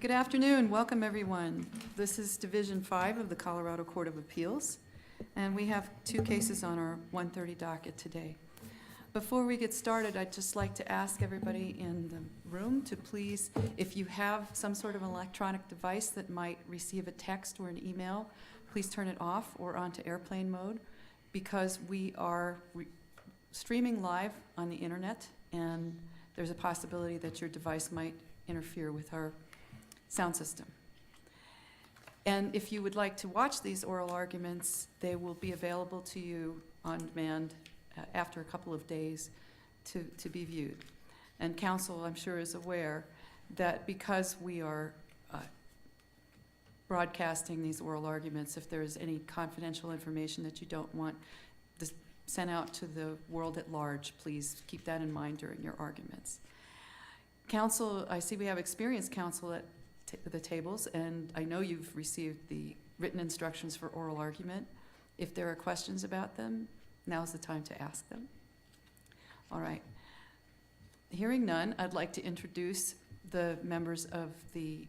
Good afternoon. Welcome, everyone. This is Division 5 of the Colorado Court of Appeals, and we have two cases on our 1:30 docket today. Before we get started, I'd just like to ask everybody in the room to please, if you have some sort of an electronic device that might receive a text or an email, please turn it off or onto airplane mode, because we are streaming live on the internet, and there's a possibility that your device might interfere with our sound system. And if you would like to watch these oral arguments, they will be available to you on demand after a couple of days to be viewed. And counsel, I'm sure, is aware that because we are broadcasting these oral arguments, if there is any confidential information that you don't want sent out to the world at large, please keep that in mind during your arguments. Counsel, I see we have experienced counsel at the tables, and I know you've received the written instructions for oral argument. If there are questions about them, now's the time to ask them. All right. Hearing none, I'd like to introduce the members of the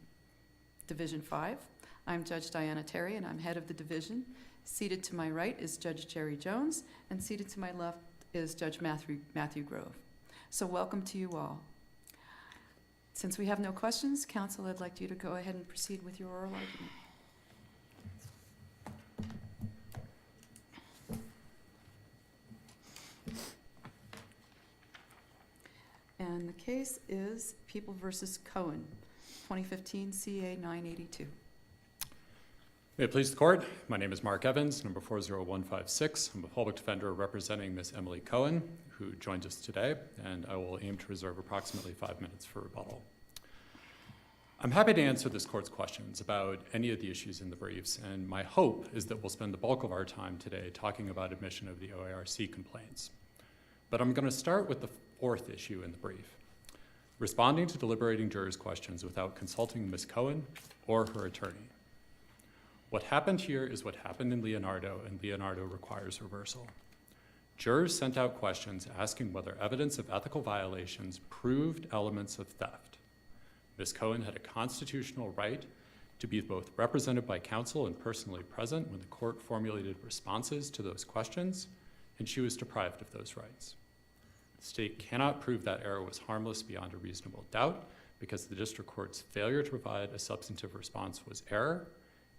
Division 5. I'm Judge Diana Terry, and I'm head of the division. Seated to my right is Judge Jerry Jones, and seated to my left is Judge Matthew Grove. So welcome to you all. Since we have no questions, counsel, I'd like you to go ahead and proceed with your oral argument. And the case is People v. Cohen, 2015 CA982. May it please the court, my name is Mark Evans, number 40156. I'm a public defender representing Ms. Emily Cohen, who joins us today, and I will aim to reserve approximately 5 minutes for rebuttal. I'm happy to answer this court's questions about any of the issues in the briefs, and my hope is that we'll spend the bulk of our time today talking about admission of the OARC complaints. But I'm going to start with the fourth issue in the brief, responding to deliberating jurors' questions without consulting Ms. Cohen or her attorney. What happened here is what happened in Leonardo, and Leonardo requires reversal. Jurors sent out questions asking whether evidence of ethical violations proved elements of theft. Ms. Cohen had a constitutional right to be both represented by counsel and personally present when the court formulated responses to those questions, and she was deprived of those rights. The state cannot prove that error was harmless beyond a reasonable doubt because the district court's failure to provide a substantive response was error,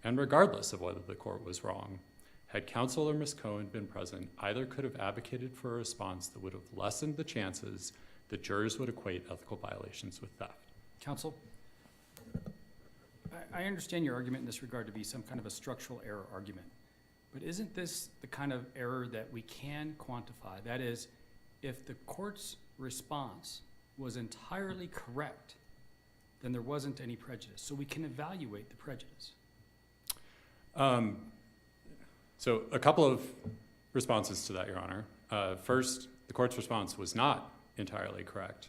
and regardless of whether the court was wrong, had counsel or Ms. Cohen been present, either could have advocated for a response that would have lessened the chances that jurors would equate ethical violations with theft. Counsel, I understand your argument in this regard to be some kind of a structural error argument, but isn't this the kind of error that we can quantify? That is, if the court's response was entirely correct, then there wasn't any prejudice, so we can evaluate the prejudice. So a couple of responses to that, Your Honor. First, the court's response was not entirely correct.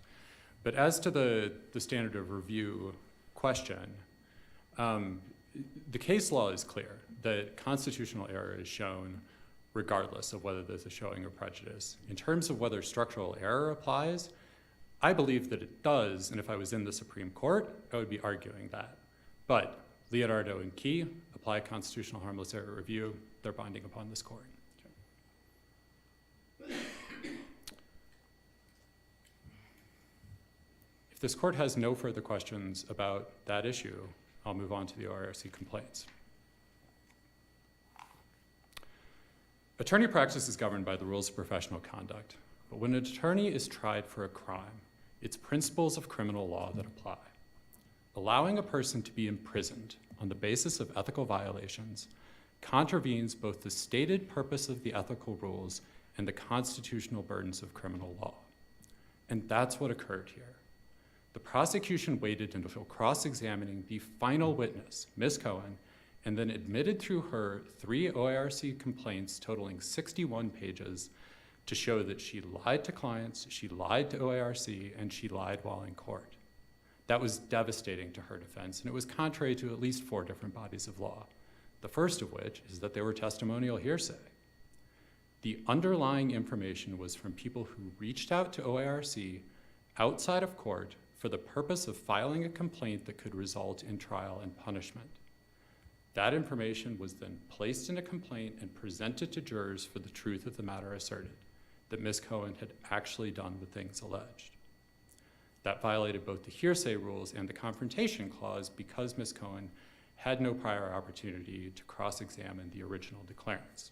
But as to the standard of review question, the case law is clear that constitutional error is shown regardless of whether there's a showing of prejudice. In terms of whether structural error applies, I believe that it does, and if I was in the Supreme Court, I would be arguing that. But Leonardo and Key apply constitutional harmless error review. They're binding upon this court. If this court has no further questions about that issue, I'll move on to the OARC complaints. Attorney practice is governed by the rules of professional conduct, but when an attorney is tried for a crime, it's principles of criminal law that apply. Allowing a person to be imprisoned on the basis of ethical violations contravenes both the stated purpose of the ethical rules and the constitutional burdens of criminal law. And that's what occurred here. The prosecution waited until cross-examining the final witness, Ms. Cohen, and then admitted through her 3 OARC complaints totaling 61 pages to show that she lied to clients, she lied to OARC, and she lied while in court. That was devastating to her defense, and it was contrary to at least 4 different bodies of law, the first of which is that they were testimonial hearsay. The underlying information was from people who reached out to OARC outside of court for the purpose of filing a complaint that could result in trial and punishment. That information was then placed in a complaint and presented to jurors for the truth of the matter asserted, that Ms. Cohen had actually done the things alleged. That violated both the hearsay rules and the confrontation clause because Ms. Cohen had no prior opportunity to cross-examine the original declarants.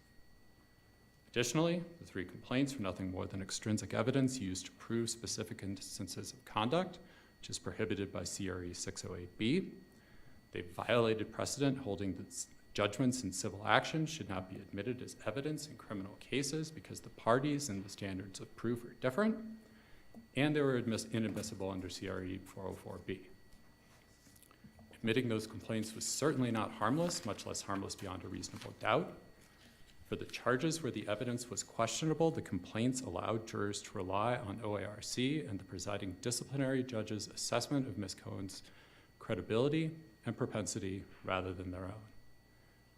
Additionally, the 3 complaints were nothing more than extrinsic evidence used to prove specific instances of conduct, which is prohibited by CRE 608B. They violated precedent holding that judgments in civil action should not be admitted as evidence in criminal cases because the parties and the standards of proof are different, and they were inadmissible under CRE 404B. Admitting those complaints was certainly not harmless, much less harmless beyond a reasonable doubt. For the charges where the evidence was questionable, the complaints allowed jurors to rely on OARC and the presiding disciplinary judge's assessment of Ms. Cohen's credibility and propensity rather than their own.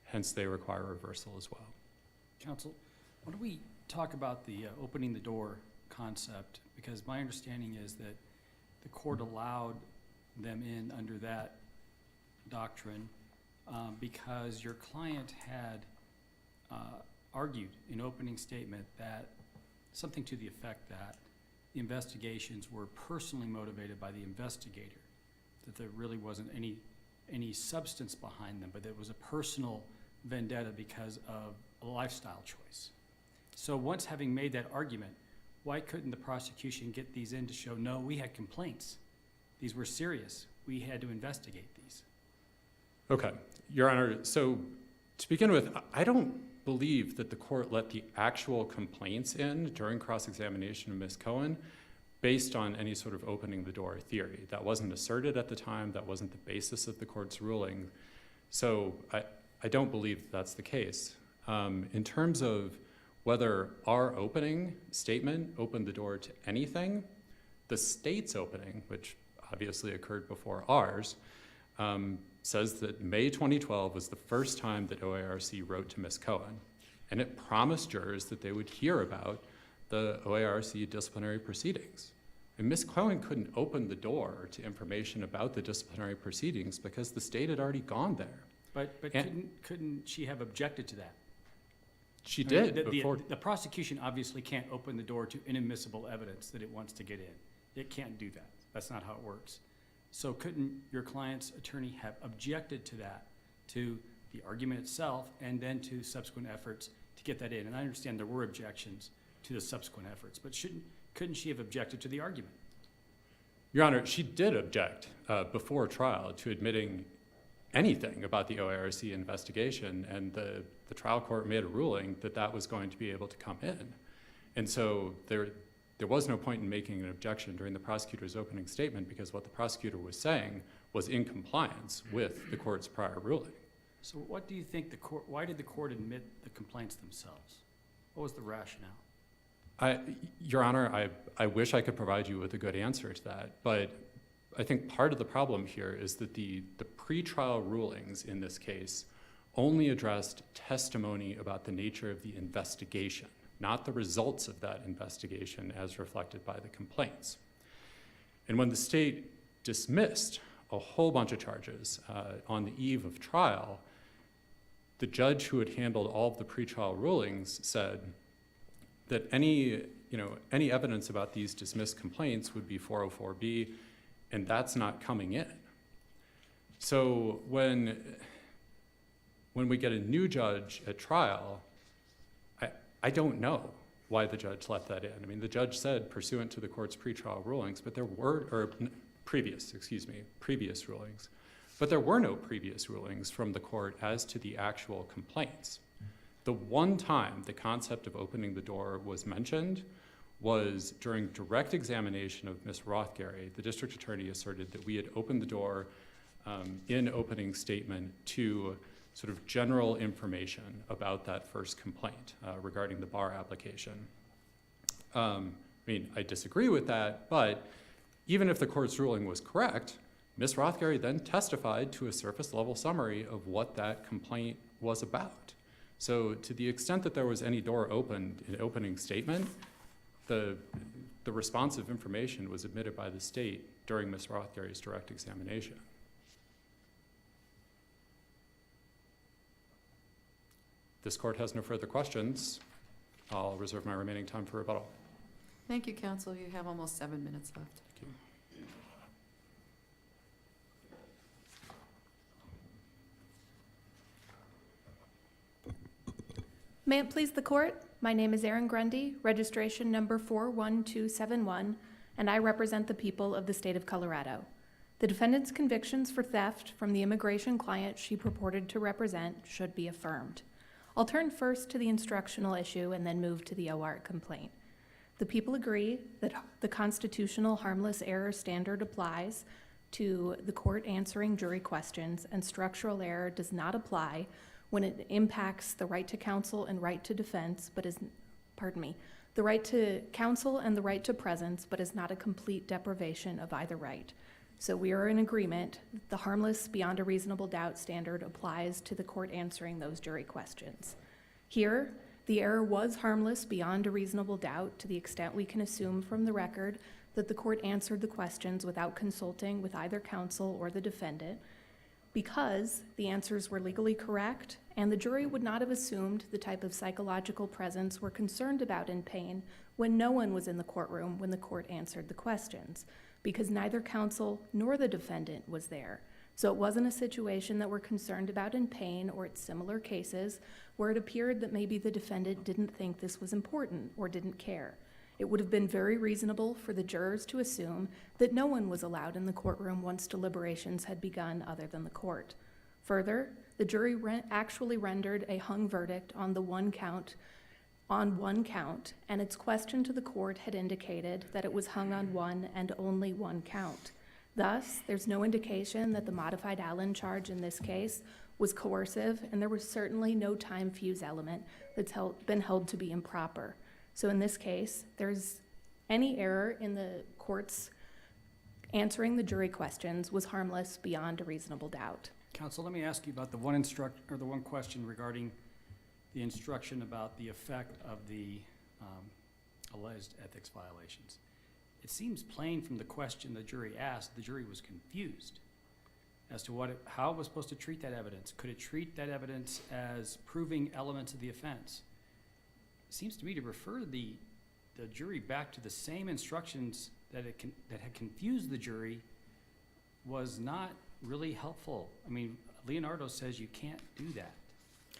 Hence, they require reversal as well. Counsel, why don't we talk about the opening the door concept? Because my understanding is that the court allowed them in under that doctrine because your client had argued in opening statement that something to the effect that the investigations were personally motivated by the investigator, that there really wasn't any substance behind them, but that it was a personal vendetta because of a lifestyle choice. So once having made that argument, why couldn't the prosecution get these in to show, no, we had complaints. These were serious. We had to investigate these. Okay, Your Honor, so to begin with, I don't believe that the court let the actual complaints in during cross-examination of Ms. Cohen based on any sort of opening the door theory. That wasn't asserted at the time. That wasn't the basis of the court's ruling. So I don't believe that's the case. In terms of whether our opening statement opened the door to anything, the state's opening, which obviously occurred before ours, says that May 2012 was the first time that OARC wrote to Ms. Cohen, and it promised jurors that they would hear about the OARC disciplinary proceedings. And Ms. Cohen couldn't open the door to information about the disciplinary proceedings because the state had already gone there. But couldn't she have objected to that? She I mean, did before. The prosecution obviously can't open the door to inadmissible evidence that it wants to get in. It can't do that. That's not how it works. So couldn't your client's attorney have objected to that, to the argument itself, and then to subsequent efforts to get that in? And I understand there were objections to the subsequent efforts, but couldn't she have objected to the argument? Your Honor, she did object before trial to admitting anything about the OARC investigation, and the trial court made a ruling that that was going to be able to come in. And so there was no point in making an objection during the prosecutor's opening statement because what the prosecutor was saying was in compliance with the court's prior ruling. So what do you think why did the court admit the complaints themselves? What was the rationale? Your Honor, I wish I could provide you with a good answer to that, but I think part of the problem here is that the pretrial rulings in this case only addressed testimony about the nature of the investigation, not the results of that investigation as reflected by the complaints. And when the state dismissed a whole bunch of charges on the eve of trial, the judge who had handled all of the pretrial rulings said that any evidence about these dismissed complaints would be 404B, and that's not coming in. So when we get a new judge at trial, I don't know why the judge let that in. I mean, the judge said pursuant to the court's pretrial rulings, but previous rulings, but there were no previous rulings from the court as to the actual complaints. The one time the concept of opening the door was mentioned was during direct examination of Ms. Rothgary. The district attorney asserted that we had opened the door in opening statement to sort of general information about that first complaint regarding the bar application. I mean, I disagree with that, but even if the court's ruling was correct, Ms. Rothgary then testified to a surface level summary of what that complaint was about. So to the extent that there was any door opened in opening statement, the responsive information was admitted by the state during Ms. Rothgary's direct examination. This court has no further questions. I'll reserve my remaining time for rebuttal. Thank you, counsel. You have almost 7 minutes left. Thank you. May it please the court, my name is Erin Grundy, registration number 41271, and I represent the people of the state of Colorado. The defendant's convictions for theft from the immigration client she purported to represent should be affirmed. I'll turn first to the instructional issue and then move to the OART complaint. The people agree that the constitutional harmless error standard applies to the court answering jury questions, and structural error does not apply when it impacts the right to counsel and right to defense, but is, the right to counsel and the right to presence, but is not a complete deprivation of either right. So we are in agreement that the harmless beyond a reasonable doubt standard applies to the court answering those jury questions. Here, the error was harmless beyond a reasonable doubt to the extent we can assume from the record that the court answered the questions without consulting with either counsel or the defendant, because the answers were legally correct and the jury would not have assumed the type of psychological presence we're concerned about in pain when no one was in the courtroom when the court answered the questions, because neither counsel nor the defendant was there. So it wasn't a situation that we're concerned about in pain or its similar cases where it appeared that maybe the defendant didn't think this was important or didn't care. It would have been very reasonable for the jurors to assume that no one was allowed in the courtroom once deliberations had begun other than the court. Further, the jury actually rendered a hung verdict on one count, and its question to the court had indicated that it was hung on one and only one count. Thus, there's no indication that the modified Allen charge in this case was coercive, and there was certainly no time fuse element that's been held to be improper. So in this case, there's any error in the court's answering the jury questions was harmless beyond a reasonable doubt. Counsel, let me ask you about the one question regarding the instruction about the effect of the alleged ethics violations. It seems plain from the question the jury asked, the jury was confused as to how it was supposed to treat that evidence. Could it treat that evidence as proving elements of the offense? It seems to me to refer the jury back to the same instructions that had confused the jury was not really helpful. I mean, Leonardo says you can't do that.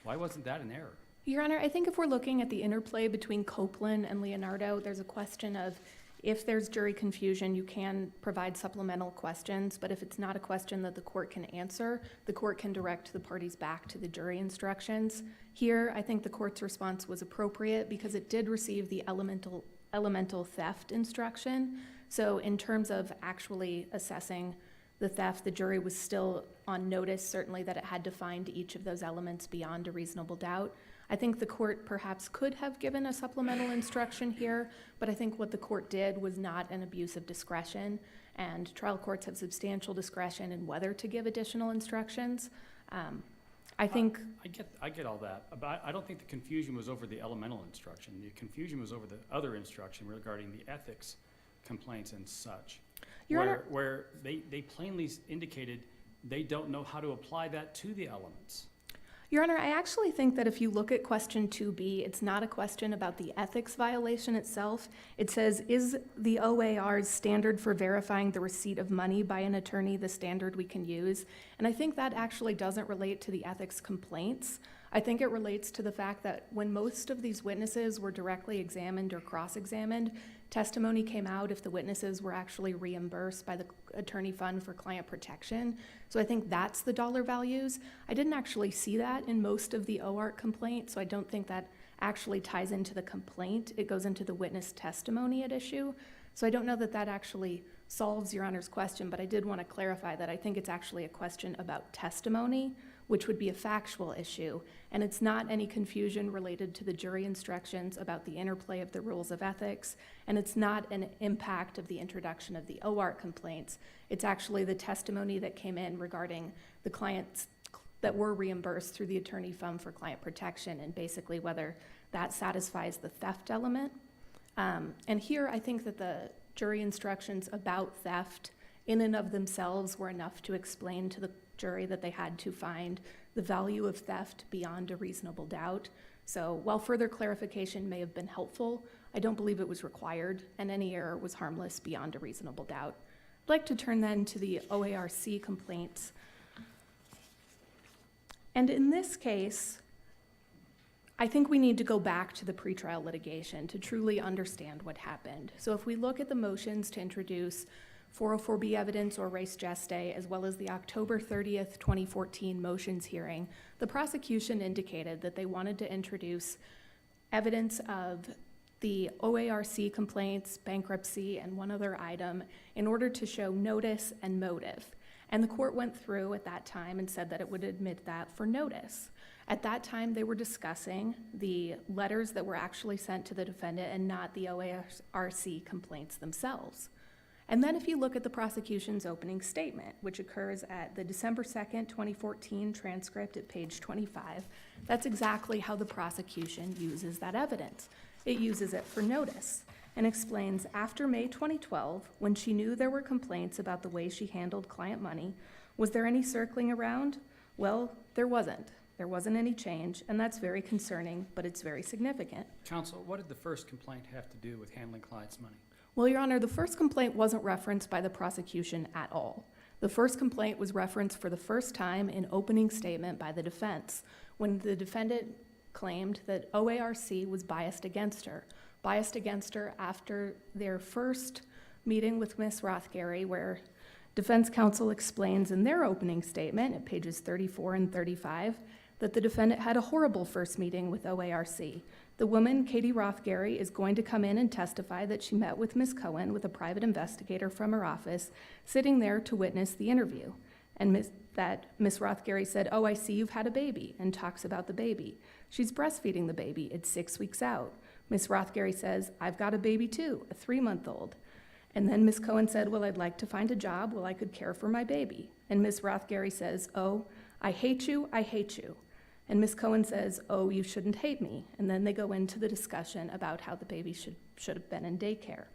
Why wasn't that an error? Your Honor, I think if we're looking at the interplay between Copeland and Leonardo, there's a question of if there's jury confusion, you can provide supplemental questions, but if it's not a question that the court can answer, the court can direct the parties back to the jury instructions. Here, I think the court's response was appropriate because it did receive the elemental theft instruction. So in terms of actually assessing the theft, the jury was still on notice, certainly, that it had to find each of those elements beyond a reasonable doubt. I think the court perhaps could have given a supplemental instruction here, but I think what the court did was not an abuse of discretion, and trial courts have substantial discretion in whether to give additional instructions. I get all that, but I don't think the confusion was over the elemental instruction. The confusion was over the other instruction regarding the ethics complaints and such, where they plainly indicated they don't know how to apply that to the elements. Your Honor, I actually think that if you look at question 2B, it's not a question about the ethics violation itself. It says, is the OAR's standard for verifying the receipt of money by an attorney the standard we can use? And I think that actually doesn't relate to the ethics complaints. I think it relates to the fact that when most of these witnesses were directly examined or cross-examined, testimony came out if the witnesses were actually reimbursed by the attorney fund for client protection. So I think that's the dollar values. I didn't actually see that in most of the OART complaint, so I don't think that actually ties into the complaint. It goes into the witness testimony at issue. So I don't know that that actually solves Your Honor's question, but I did want to clarify that I think it's actually a question about testimony, which would be a factual issue, and it's not any confusion related to the jury instructions about the interplay of the rules of ethics, and it's not an impact of the introduction of the OART complaints. It's actually the testimony that came in regarding the clients that were reimbursed through the attorney fund for client protection, and basically whether that satisfies the theft element. And here I think that the jury instructions about theft in and of themselves were enough to explain to the jury that they had to find the value of theft beyond a reasonable doubt. So while further clarification may have been helpful, I don't believe it was required, and any error was harmless beyond a reasonable doubt. I'd like to turn then to the OARC complaints. And in this case, I think we need to go back to the pretrial litigation to truly understand what happened. So if we look at the motions to introduce 404B evidence or res geste, as well as the October 30th, 2014 motions hearing, the prosecution indicated that they wanted to introduce evidence of the OARC complaints, bankruptcy, and one other item in order to show notice and motive. And the court went through at that time and said that it would admit that for notice. At that time, they were discussing the letters that were actually sent to the defendant and not the OARC complaints themselves. And then if you look at the prosecution's opening statement, which occurs at the December 2nd, 2014 transcript at page 25, that's exactly how the prosecution uses that evidence. It uses it for notice and explains after May 2012, when she knew there were complaints about the way she handled client money, was there any circling around? Well, there wasn't. There wasn't any change, and that's very concerning, but it's very significant. Counsel, what did the first complaint have to do with handling clients' money? Well, Your Honor, the first complaint wasn't referenced by the prosecution at all. The first complaint was referenced for the first time in opening statement by the defense, when the defendant claimed that OARC was biased against her after their first meeting with Ms. Rothgary, where defense counsel explains in their opening statement at pages 34 and 35 that the defendant had a horrible first meeting with OARC. The woman, Katie Rothgary, is going to come in and testify that she met with Ms. Cohen with a private investigator from her office, sitting there to witness the interview. And Ms. Rothgary said, "Oh, I see you've had a baby," and talks about the baby. She's breastfeeding the baby. It's 6 weeks out. Ms. Rothgary says, "I've got a baby too, a 3-month-old. And then Ms. Cohen said, "Well, I'd like to find a job while I could care for my baby." And Ms. Rothgary says, "Oh, I hate you, I hate you." And Ms. Cohen says, "Oh, you shouldn't hate me." And then they go into the discussion about how the baby should have been in daycare.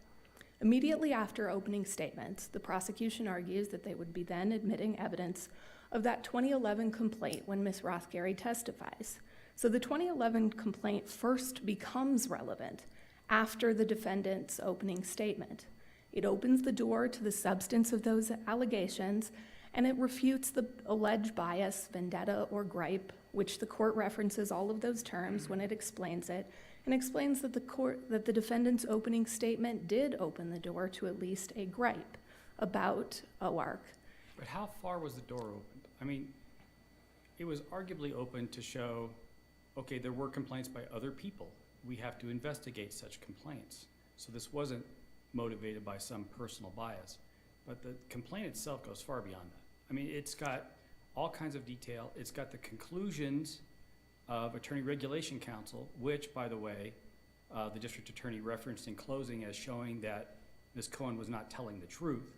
Immediately after opening statements, the prosecution argues that they would be then admitting evidence of that 2011 complaint when Ms. Rothgary testifies. So the 2011 complaint first becomes relevant after the defendant's opening statement. It opens the door to the substance of those allegations, and it refutes the alleged bias, vendetta, or gripe, which the court references all of those terms when it explains it, and explains that the defendant's opening statement did open the door to at least a gripe about OARC. But how far was the door opened? I mean, it was arguably open to show, okay, there were complaints by other people. We have to investigate such complaints. So this wasn't motivated by some personal bias. But the complaint itself goes far beyond that. I mean, it's got all kinds of detail. It's got the conclusions of Attorney Regulation Counsel, which, by the way, the district attorney referenced in closing as showing that Ms. Cohen was not telling the truth.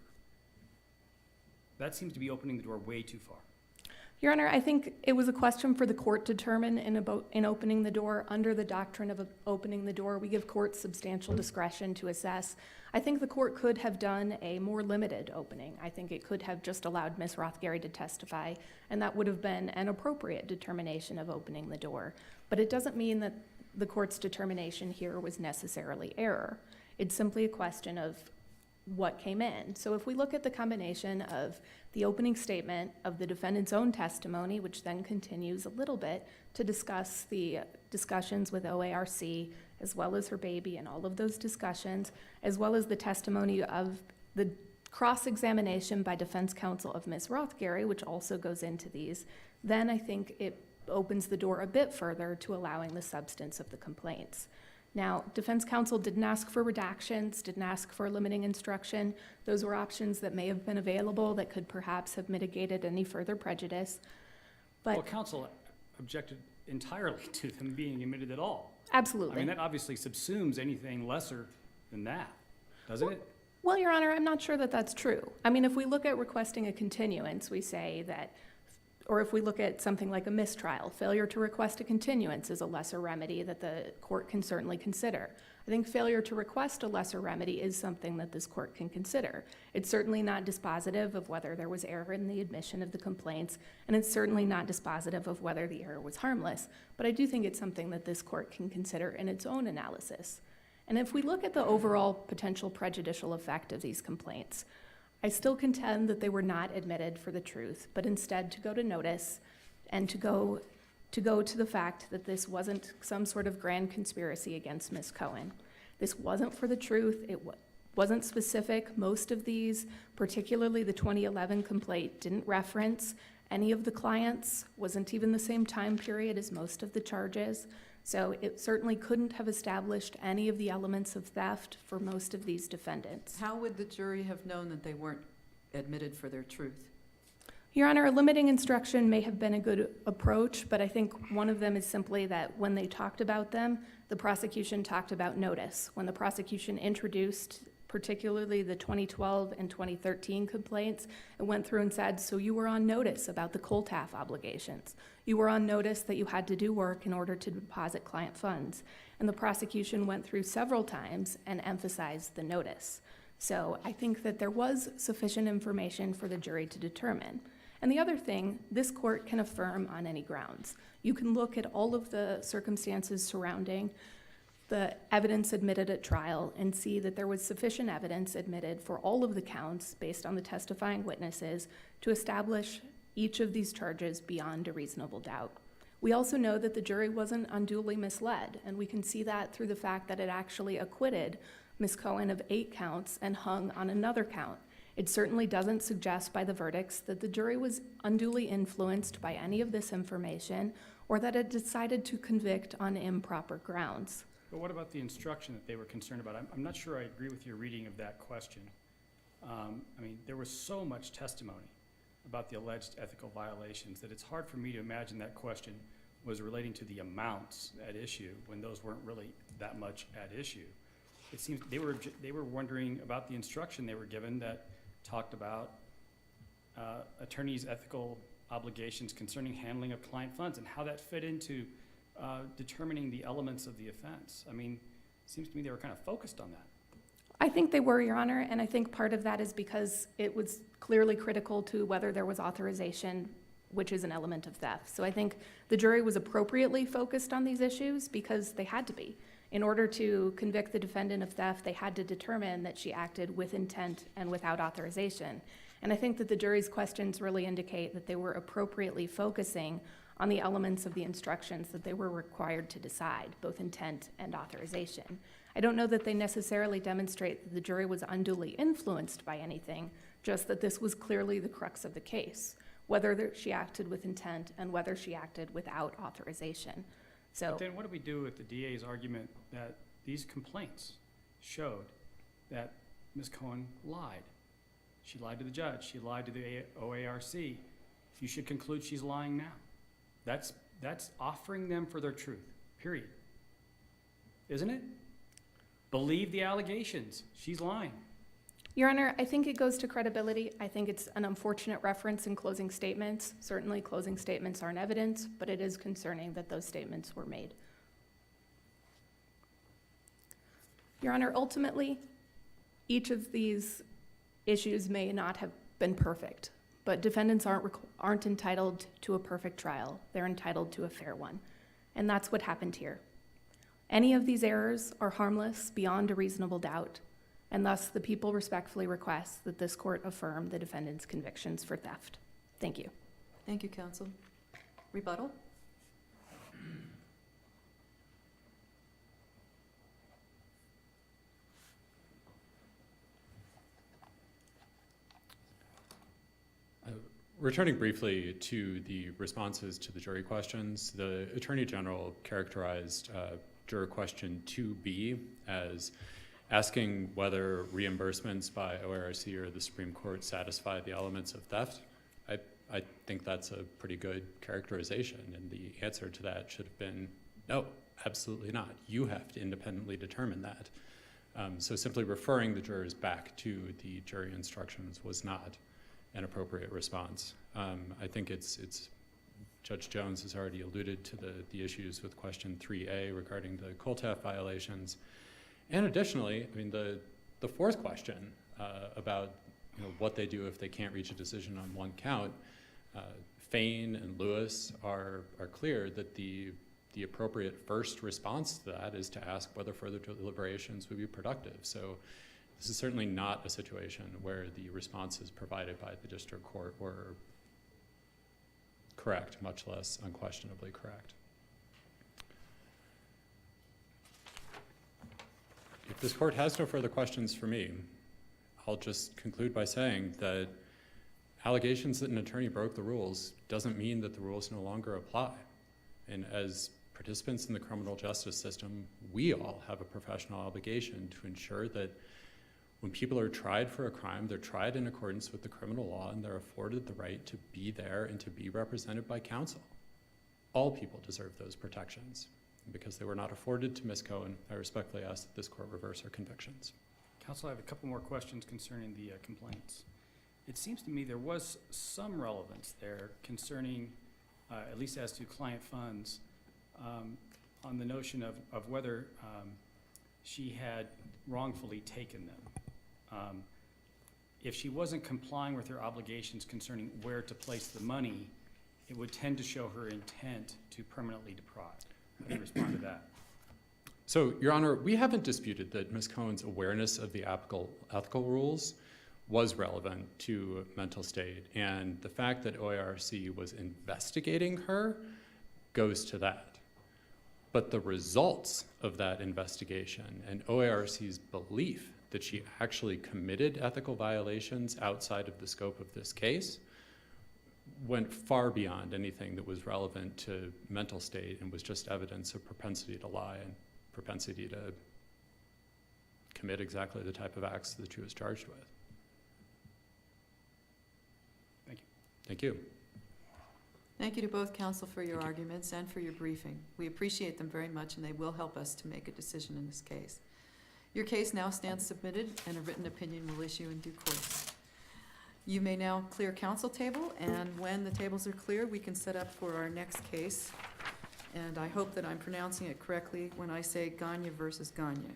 That seems to be opening the door way too far. Your Honor, I think it was a question for the court to determine in opening the door. Under the doctrine of opening the door, we give courts substantial discretion to assess. I think the court could have done a more limited opening. I think it could have just allowed Ms. Rothgary to testify, and that would have been an appropriate determination of opening the door. But it doesn't mean that the court's determination here was necessarily error. It's simply a question of what came in. So if we look at the combination of the opening statement of the defendant's own testimony, which then continues a little bit to discuss the discussions with OARC, as well as her baby and all of those discussions, as well as the testimony of the cross-examination by defense counsel of Ms. Rothgary, which also goes into these, then I think it opens the door a bit further to allowing the substance of the complaints. Now, defense counsel didn't ask for redactions, didn't ask for limiting instruction. Those were options that may have been available that could perhaps have mitigated any further prejudice. But Well, counsel objected entirely to them being admitted at all. absolutely. I mean, that obviously subsumes anything lesser than that, doesn't it? Well, Your Honor, I'm not sure that that's true. I mean, if we look at requesting a continuance, we say that Or if we look at something like a mistrial, failure to request a continuance is a lesser remedy that the court can certainly consider. I think failure to request a lesser remedy is something that this court can consider. It's certainly not dispositive of whether there was error in the admission of the complaints, and it's certainly not dispositive of whether the error was harmless, but I do think it's something that this court can consider in its own analysis. And if we look at the overall potential prejudicial effect of these complaints, I still contend that they were not admitted for the truth, but instead to go to notice and to go to the fact that this wasn't some sort of grand conspiracy against Ms. Cohen. This wasn't for the truth. It wasn't specific. Most of these, particularly the 2011 complaint, didn't reference any of the clients, wasn't even the same time period as most of the charges. So it certainly couldn't have established any of the elements of theft for most of these defendants. How would the jury have known that they weren't admitted for their truth? Your Honor, a limiting instruction may have been a good approach, but I think one of them is simply that when they talked about them, the prosecution talked about notice. When the prosecution introduced particularly the 2012 and 2013 complaints, it went through and said, so you were on notice about the COLTAF obligations. You were on notice that you had to do work in order to deposit client funds. And the prosecution went through several times and emphasized the notice. So I think that there was sufficient information for the jury to determine. And the other thing, this court can affirm on any grounds. You can look at all of the circumstances surrounding the evidence admitted at trial and see that there was sufficient evidence admitted for all of the counts based on the testifying witnesses to establish each of these charges beyond a reasonable doubt. We also know that the jury wasn't unduly misled, and we can see that through the fact that it actually acquitted Ms. Cohen of 8 counts and hung on another count. It certainly doesn't suggest by the verdicts that the jury was unduly influenced by any of this information or that it decided to convict on improper grounds. But what about the instruction that they were concerned about? I'm not sure I agree with your reading of that question. I mean, there was so much testimony about the alleged ethical violations that it's hard for me to imagine that question was relating to the amounts at issue when those weren't really that much at issue. It seems they were wondering about the instruction they were given that talked about attorneys' ethical obligations concerning handling of client funds and how that fit into determining the elements of the offense. I mean, it seems to me they were kind of focused on that. I think they were, Your Honor, and I think part of that is because it was clearly critical to whether there was authorization, which is an element of theft. So I think the jury was appropriately focused on these issues because they had to be. In order to convict the defendant of theft, they had to determine that she acted with intent and without authorization. And I think that the jury's questions really indicate that they were appropriately focusing on the elements of the instructions that they were required to decide, both intent and authorization. I don't know that they necessarily demonstrate that the jury was unduly influenced by anything, just that this was clearly the crux of the case, whether she acted with intent and whether she acted without authorization. So, But then what do we do with the DA's argument that these complaints showed that Ms. Cohen lied? She lied to the judge. She lied to the OARC. You should conclude she's lying now. That's offering them for their truth, period. Isn't it? Believe the allegations. She's lying. Your Honor, I think it goes to credibility. I think it's an unfortunate reference in closing statements. Certainly closing statements aren't evidence, but it is concerning that those statements were made. Your Honor, ultimately, each of these issues may not have been perfect, but defendants aren't entitled to a perfect trial. They're entitled to a fair one, and that's what happened here. Any of these errors are harmless beyond a reasonable doubt, and thus the people respectfully request that this court affirm the defendant's convictions for theft. Thank you. Thank you, counsel. Rebuttal? Returning briefly to the responses to the jury questions, the Attorney General characterized juror question 2B as asking whether reimbursements by OARC or the Supreme Court satisfy the elements of theft. I think that's a pretty good characterization, and the answer to that should have been no, absolutely not. You have to independently determine that. So simply referring the jurors back to the jury instructions was not an appropriate response. I think it's Judge Jones has already alluded to the issues with question 3A regarding the COLTAF violations. And additionally, I mean, the fourth question about what they do if they can't reach a decision on one count, Fain and Lewis are clear that the appropriate first response to that is to ask whether further deliberations would be productive. So this is certainly not a situation where the responses provided by the district court were correct, much less unquestionably correct. If this court has no further questions for me, I'll just conclude by saying that allegations that an attorney broke the rules doesn't mean that the rules no longer apply. And as participants in the criminal justice system, we all have a professional obligation to ensure that when people are tried for a crime, they're tried in accordance with the criminal law and they're afforded the right to be there and to be represented by counsel. All people deserve those protections. And because they were not afforded to Ms. Cohen, I respectfully ask that this court reverse her convictions. Counsel, I have a couple more questions concerning the complaints. It seems to me there was some relevance there concerning, at least as to client funds, on the notion of whether she had wrongfully taken them. If she wasn't complying with her obligations concerning where to place the money, it would tend to show her intent to permanently deprive. How do you respond to that? So, Your Honor, we haven't disputed that Ms. Cohen's awareness of the ethical rules was relevant to mental state, and the fact that OARC was investigating her goes to that. But the results of that investigation and OARC's belief that she actually committed ethical violations outside of the scope of this case went far beyond anything that was relevant to mental state and was just evidence of propensity to lie and propensity to commit exactly the type of acts that she was charged with. Thank you. Thank you. Thank you to both counsel for your Thank you. arguments and for your briefing. We appreciate them very much, and they will help us to make a decision in this case. Your case now stands submitted, and a written opinion will issue in due course. You may now clear council table, and when the tables are clear, we can set up for our next case. And I hope that I'm pronouncing it correctly when I say Gagne versus Gagne.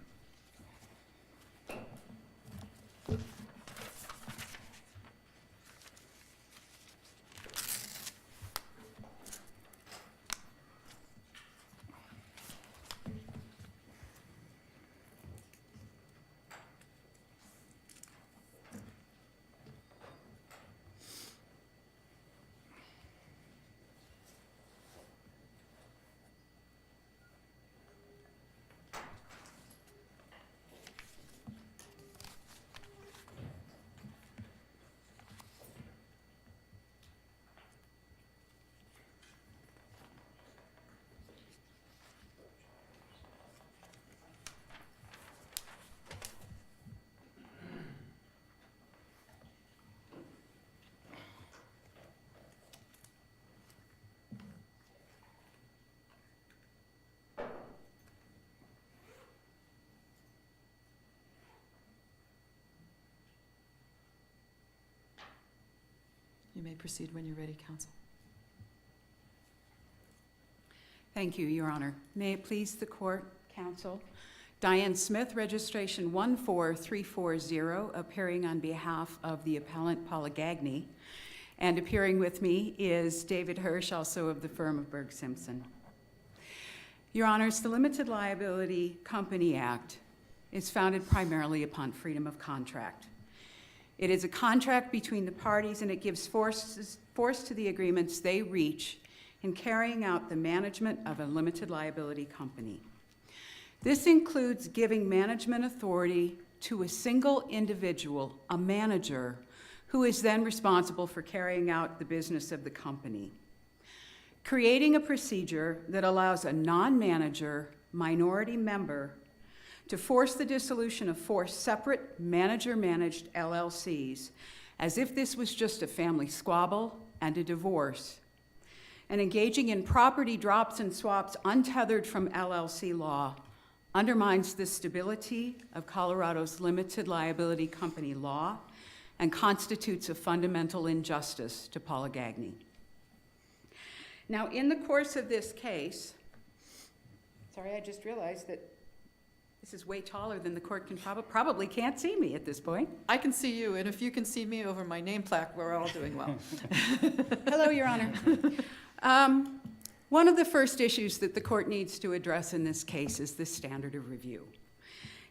You may proceed when you're ready, counsel. Thank you, Your Honor. May it please the court, counsel. Diane Smith, registration 14340, appearing on behalf of the appellant Paula Gagne. And appearing with me is David Hirsch, also of the firm of Berg Simpson. Your Honors, the Limited Liability Company Act is founded primarily upon freedom of contract. It is a contract between the parties, and it gives force to the agreements they reach in carrying out the management of a limited liability company. This includes giving management authority to a single individual, a manager, who is then responsible for carrying out the business of the company. Creating a procedure that allows a non-manager minority member to force the dissolution of four separate manager-managed LLCs, as if this was just a family squabble and a divorce, and engaging in property drops and swaps untethered from LLC law, undermines the stability of Colorado's limited liability company law and constitutes a fundamental injustice to Paula Gagne. Now, in the course of this case, sorry, I just realized that this is way taller than the court can probably can't see me at this point. I can see you, and if you can see me over my name plaque, we're all doing well. Hello, Your Honor. One of the first issues that the court needs to address in this case is the standard of review.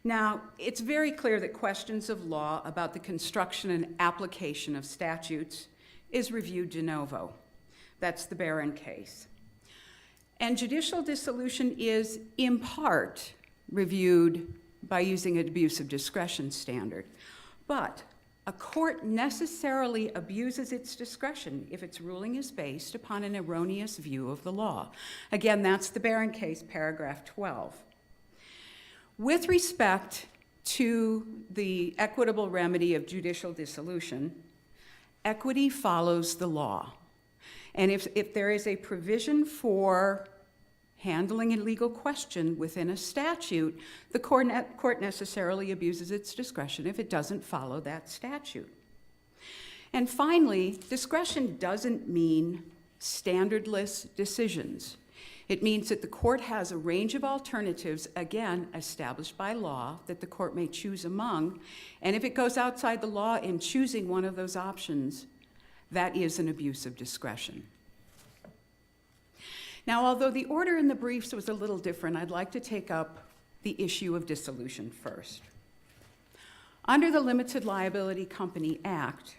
Now, it's very clear that questions of law about the construction and application of statutes is reviewed de novo. That's the Barron case. And judicial dissolution is, in part, reviewed by using an abuse of discretion standard. But a court necessarily abuses its discretion if its ruling is based upon an erroneous view of the law. Again, that's the Barron case, paragraph 12. With respect to the equitable remedy of judicial dissolution, equity follows the law. And if there is a provision for handling a legal question within a statute, the court necessarily abuses its discretion if it doesn't follow that statute. And finally, discretion doesn't mean standardless decisions. It means that the court has a range of alternatives, again, established by law, that the court may choose among. And if it goes outside the law in choosing one of those options, that is an abuse of discretion. Now, although the order in the briefs was a little different, I'd like to take up the issue of dissolution first. Under the Limited Liability Company Act,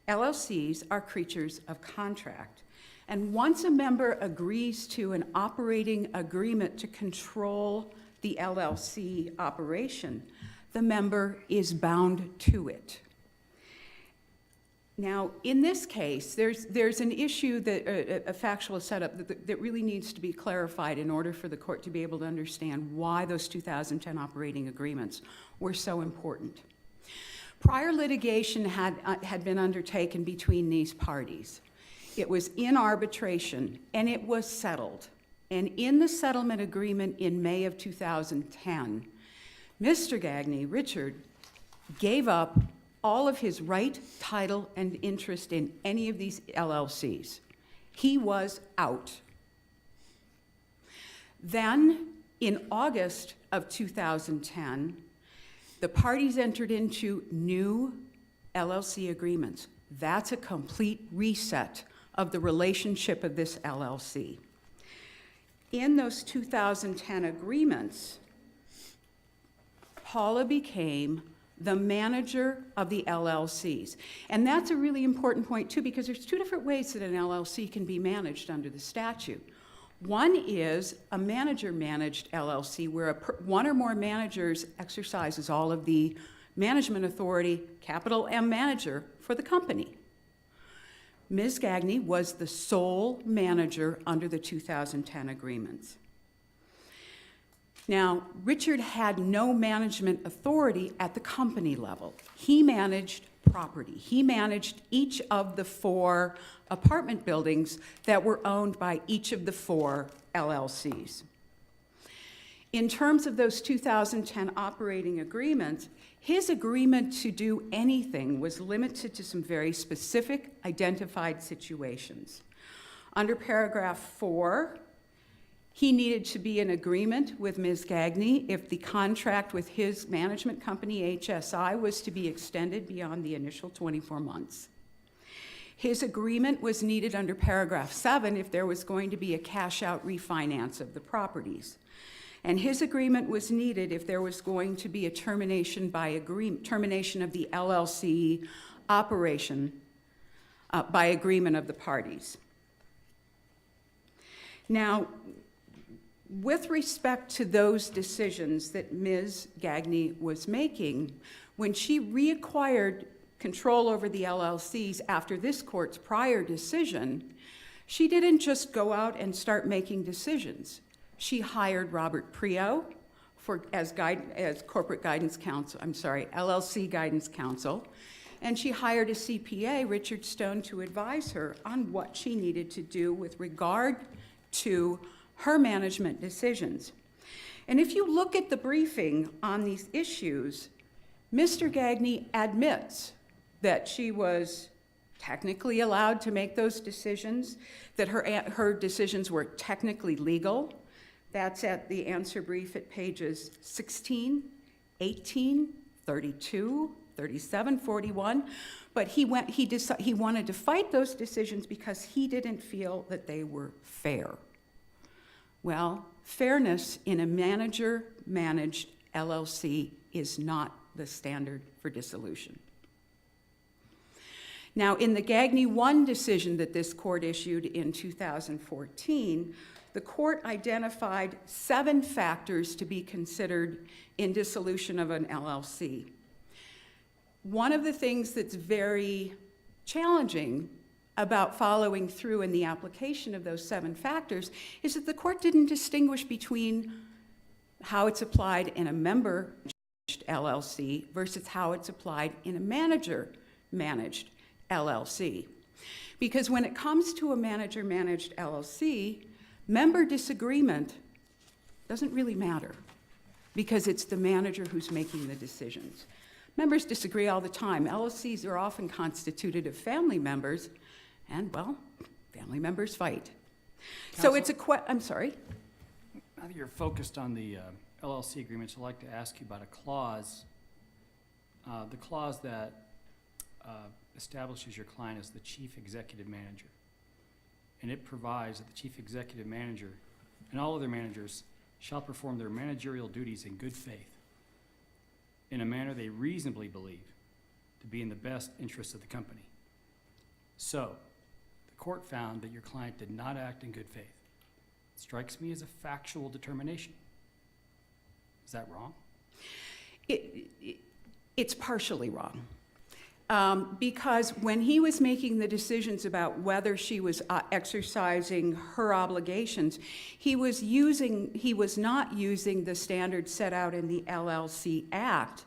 LLCs are creatures of contract. And once a member agrees to an operating agreement to control the LLC operation, the member is bound to it. Now, in this case, there's an issue, that a factual setup that really needs to be clarified in order for the court to be able to understand why those 2010 operating agreements were so important. Prior litigation had been undertaken between these parties. It was in arbitration, and it was settled. And in the settlement agreement in May of 2010, Mr. Gagne, Richard, gave up all of his right, title, and interest in any of these LLCs. He was out. Then, in August of 2010, the parties entered into new LLC agreements. That's a complete reset of the relationship of this LLC. In those 2010 agreements, Paula became the manager of the LLCs. And that's a really important point too, because there's two different ways that an LLC can be managed under the statute. One is a manager-managed LLC, where one or more managers exercises all of the management authority, capital M manager, for the company. Ms. Gagne was the sole manager under the 2010 agreements. Now, Richard had no management authority at the company level. He managed property. He managed each of the 4 apartment buildings that were owned by each of the 4 LLCs. In terms of those 2010 operating agreements, his agreement to do anything was limited to some very specific identified situations. Under paragraph 4, he needed to be in agreement with Ms. Gagne if the contract with his management company, HSI, was to be extended beyond the initial 24 months. His agreement was needed under paragraph 7 if there was going to be a cash-out refinance of the properties. And his agreement was needed if there was going to be a termination of the LLC operation by agreement of the parties. Now, with respect to those decisions that Ms. Gagne was making, when she reacquired control over the LLCs after this court's prior decision, she didn't just go out and start making decisions. She hired Robert Prio as corporate guidance counsel, LLC guidance counsel, and she hired a CPA, Richard Stone, to advise her on what she needed to do with regard to her management decisions. And if you look at the briefing on these issues, Mr. Gagne admits that she was technically allowed to make those decisions, that her decisions were technically legal. That's at the answer brief at pages 16, 18, 32, 37, 41. But he wanted to fight those decisions because he didn't feel that they were fair. Well, fairness in a manager-managed LLC is not the standard for dissolution. Now, in the Gagne 1 decision that this court issued in 2014, the court identified 7 factors to be considered in dissolution of an LLC. One of the things that's very challenging about following through in the application of those 7 factors is that the court didn't distinguish between how it's applied in a member-managed LLC versus how it's applied in a manager-managed LLC. Because when it comes to a manager-managed LLC, member disagreement doesn't really matter because it's the manager who's making the decisions. Members disagree all the time. LLCs are often constituted of family members, and, well, family members fight. So it's I'm sorry? Now that you're focused on the LLC agreements, I'd like to ask you about a clause, the clause that establishes your client as the chief executive manager. And it provides that the chief executive manager and all other managers shall perform their managerial duties in good faith, in a manner they reasonably believe to be in the best interest of the company. So, the court found that your client did not act in good faith. It strikes me as a factual determination. Is that wrong? It's partially wrong. Because when he was making the decisions about whether she was exercising her obligations, he was not using the standards set out in the LLC Act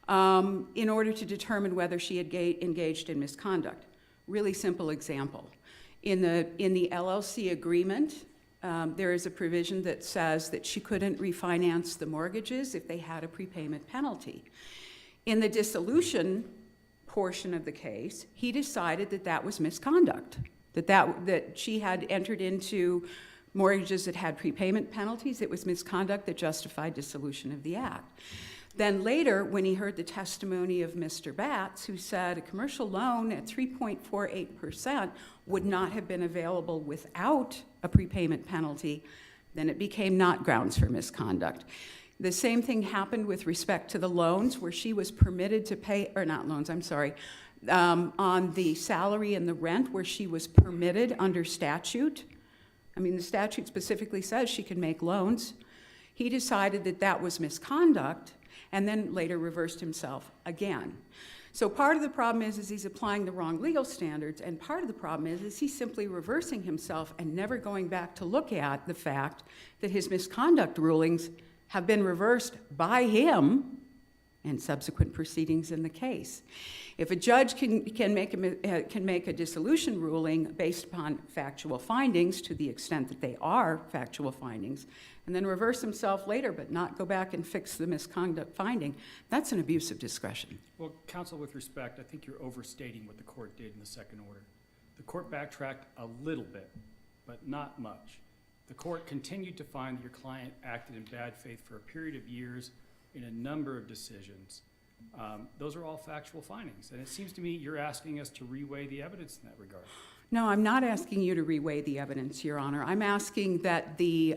in order to determine whether she had engaged in misconduct. Really simple example. In the LLC agreement, there is a provision that says that she couldn't refinance the mortgages if they had a prepayment penalty. In the dissolution portion of the case, he decided that that was misconduct, that she had entered into mortgages that had prepayment penalties. It was misconduct that justified dissolution of the act. Then later, when he heard the testimony of Mr. Batts, who said a commercial loan at 3.48% would not have been available without a prepayment penalty, then it became not grounds for misconduct. The same thing happened with respect to the loans, where she was permitted to pay, or not loans, I'm sorry, on the salary and the rent, where she was permitted under statute. I mean, the statute specifically says she can make loans. He decided that that was misconduct, and then later reversed himself again. So part of the problem is he's applying the wrong legal standards, and part of the problem is he's simply reversing himself and never going back to look at the fact that his misconduct rulings have been reversed by him in subsequent proceedings in the case. If a judge can make a dissolution ruling based upon factual findings, to the extent that they are factual findings, and then reverse himself later but not go back and fix the misconduct finding, that's an abuse of discretion. Well, counsel, with respect, I think you're overstating what the court did in the second order. The court backtracked a little bit, but not much. The court continued to find that your client acted in bad faith for a period of years in a number of decisions. Those are all factual findings, and it seems to me you're asking us to reweigh the evidence in that regard. No, I'm not asking you to reweigh the evidence, Your Honor. I'm asking that the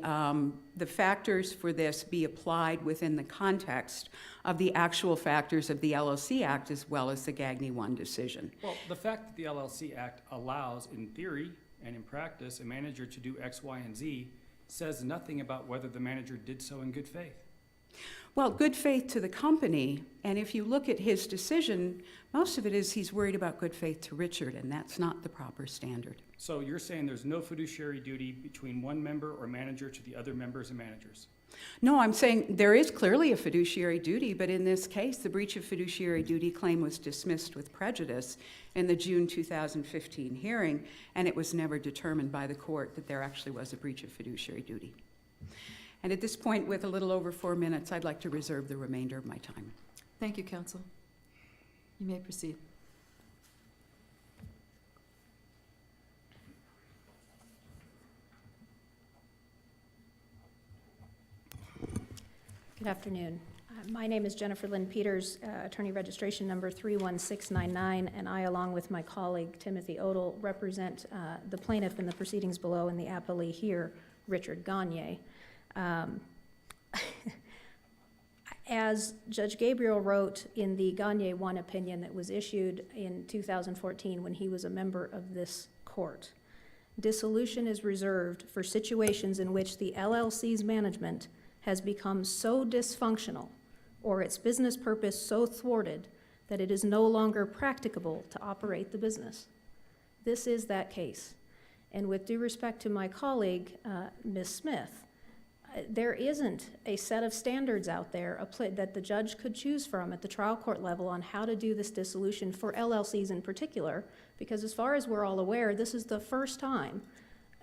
factors for this be applied within the context of the actual factors of the LLC Act as well as the Gagne 1 decision. Well, the fact that the LLC Act allows, in theory and in practice, a manager to do X, Y, and Z says nothing about whether the manager did so in good faith. Well, good faith to the company, and if you look at his decision, most of it is he's worried about good faith to Richard, and that's not the proper standard. So you're saying there's no fiduciary duty between one member or manager to the other members and managers? No, I'm saying there is clearly a fiduciary duty, but in this case, the breach of fiduciary duty claim was dismissed with prejudice in the June 2015 hearing, and it was never determined by the court that there actually was a breach of fiduciary duty. And at this point, with a little over 4 minutes, I'd like to reserve the remainder of my time. Thank you, counsel. You may proceed. Good afternoon. My name is Jennifer Lynn Peters, attorney registration number 31699, and I, along with my colleague Timothy Odell, represent the plaintiff in the proceedings below and the appellee here, Richard Gagne. As Judge Gabriel wrote in the Gagne 1 opinion that was issued in 2014 when he was a member of this court, dissolution is reserved for situations in which the LLC's management has become so dysfunctional or its business purpose so thwarted that it is no longer practicable to operate the business. This is that case. And with due respect to my colleague, Ms. Smith, there isn't a set of standards out there that the judge could choose from at the trial court level on how to do this dissolution for LLCs in particular, because as far as we're all aware, this is the first time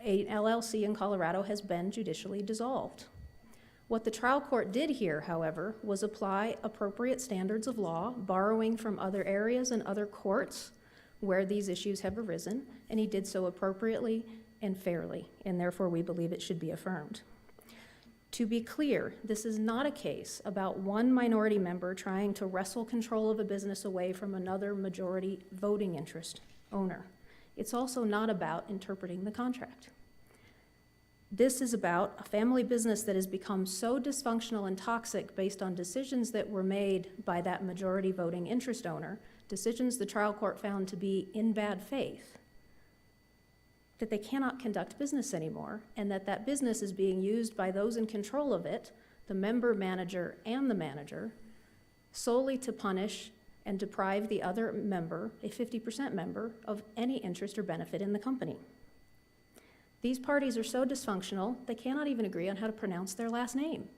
an LLC in Colorado has been judicially dissolved. What the trial court did here, however, was apply appropriate standards of law, borrowing from other areas and other courts where these issues have arisen, and he did so appropriately and fairly, and therefore we believe it should be affirmed. To be clear, this is not a case about one minority member trying to wrestle control of a business away from another majority voting interest owner. It's also not about interpreting the contract. This is about a family business that has become so dysfunctional and toxic based on decisions that were made by that majority voting interest owner, decisions the trial court found to be in bad faith, that they cannot conduct business anymore, and that business is being used by those in control of it, the member, manager, and the manager, solely to punish and deprive the other member, a 50% member, of any interest or benefit in the company. These parties are so dysfunctional, they cannot even agree on how to pronounce their last name.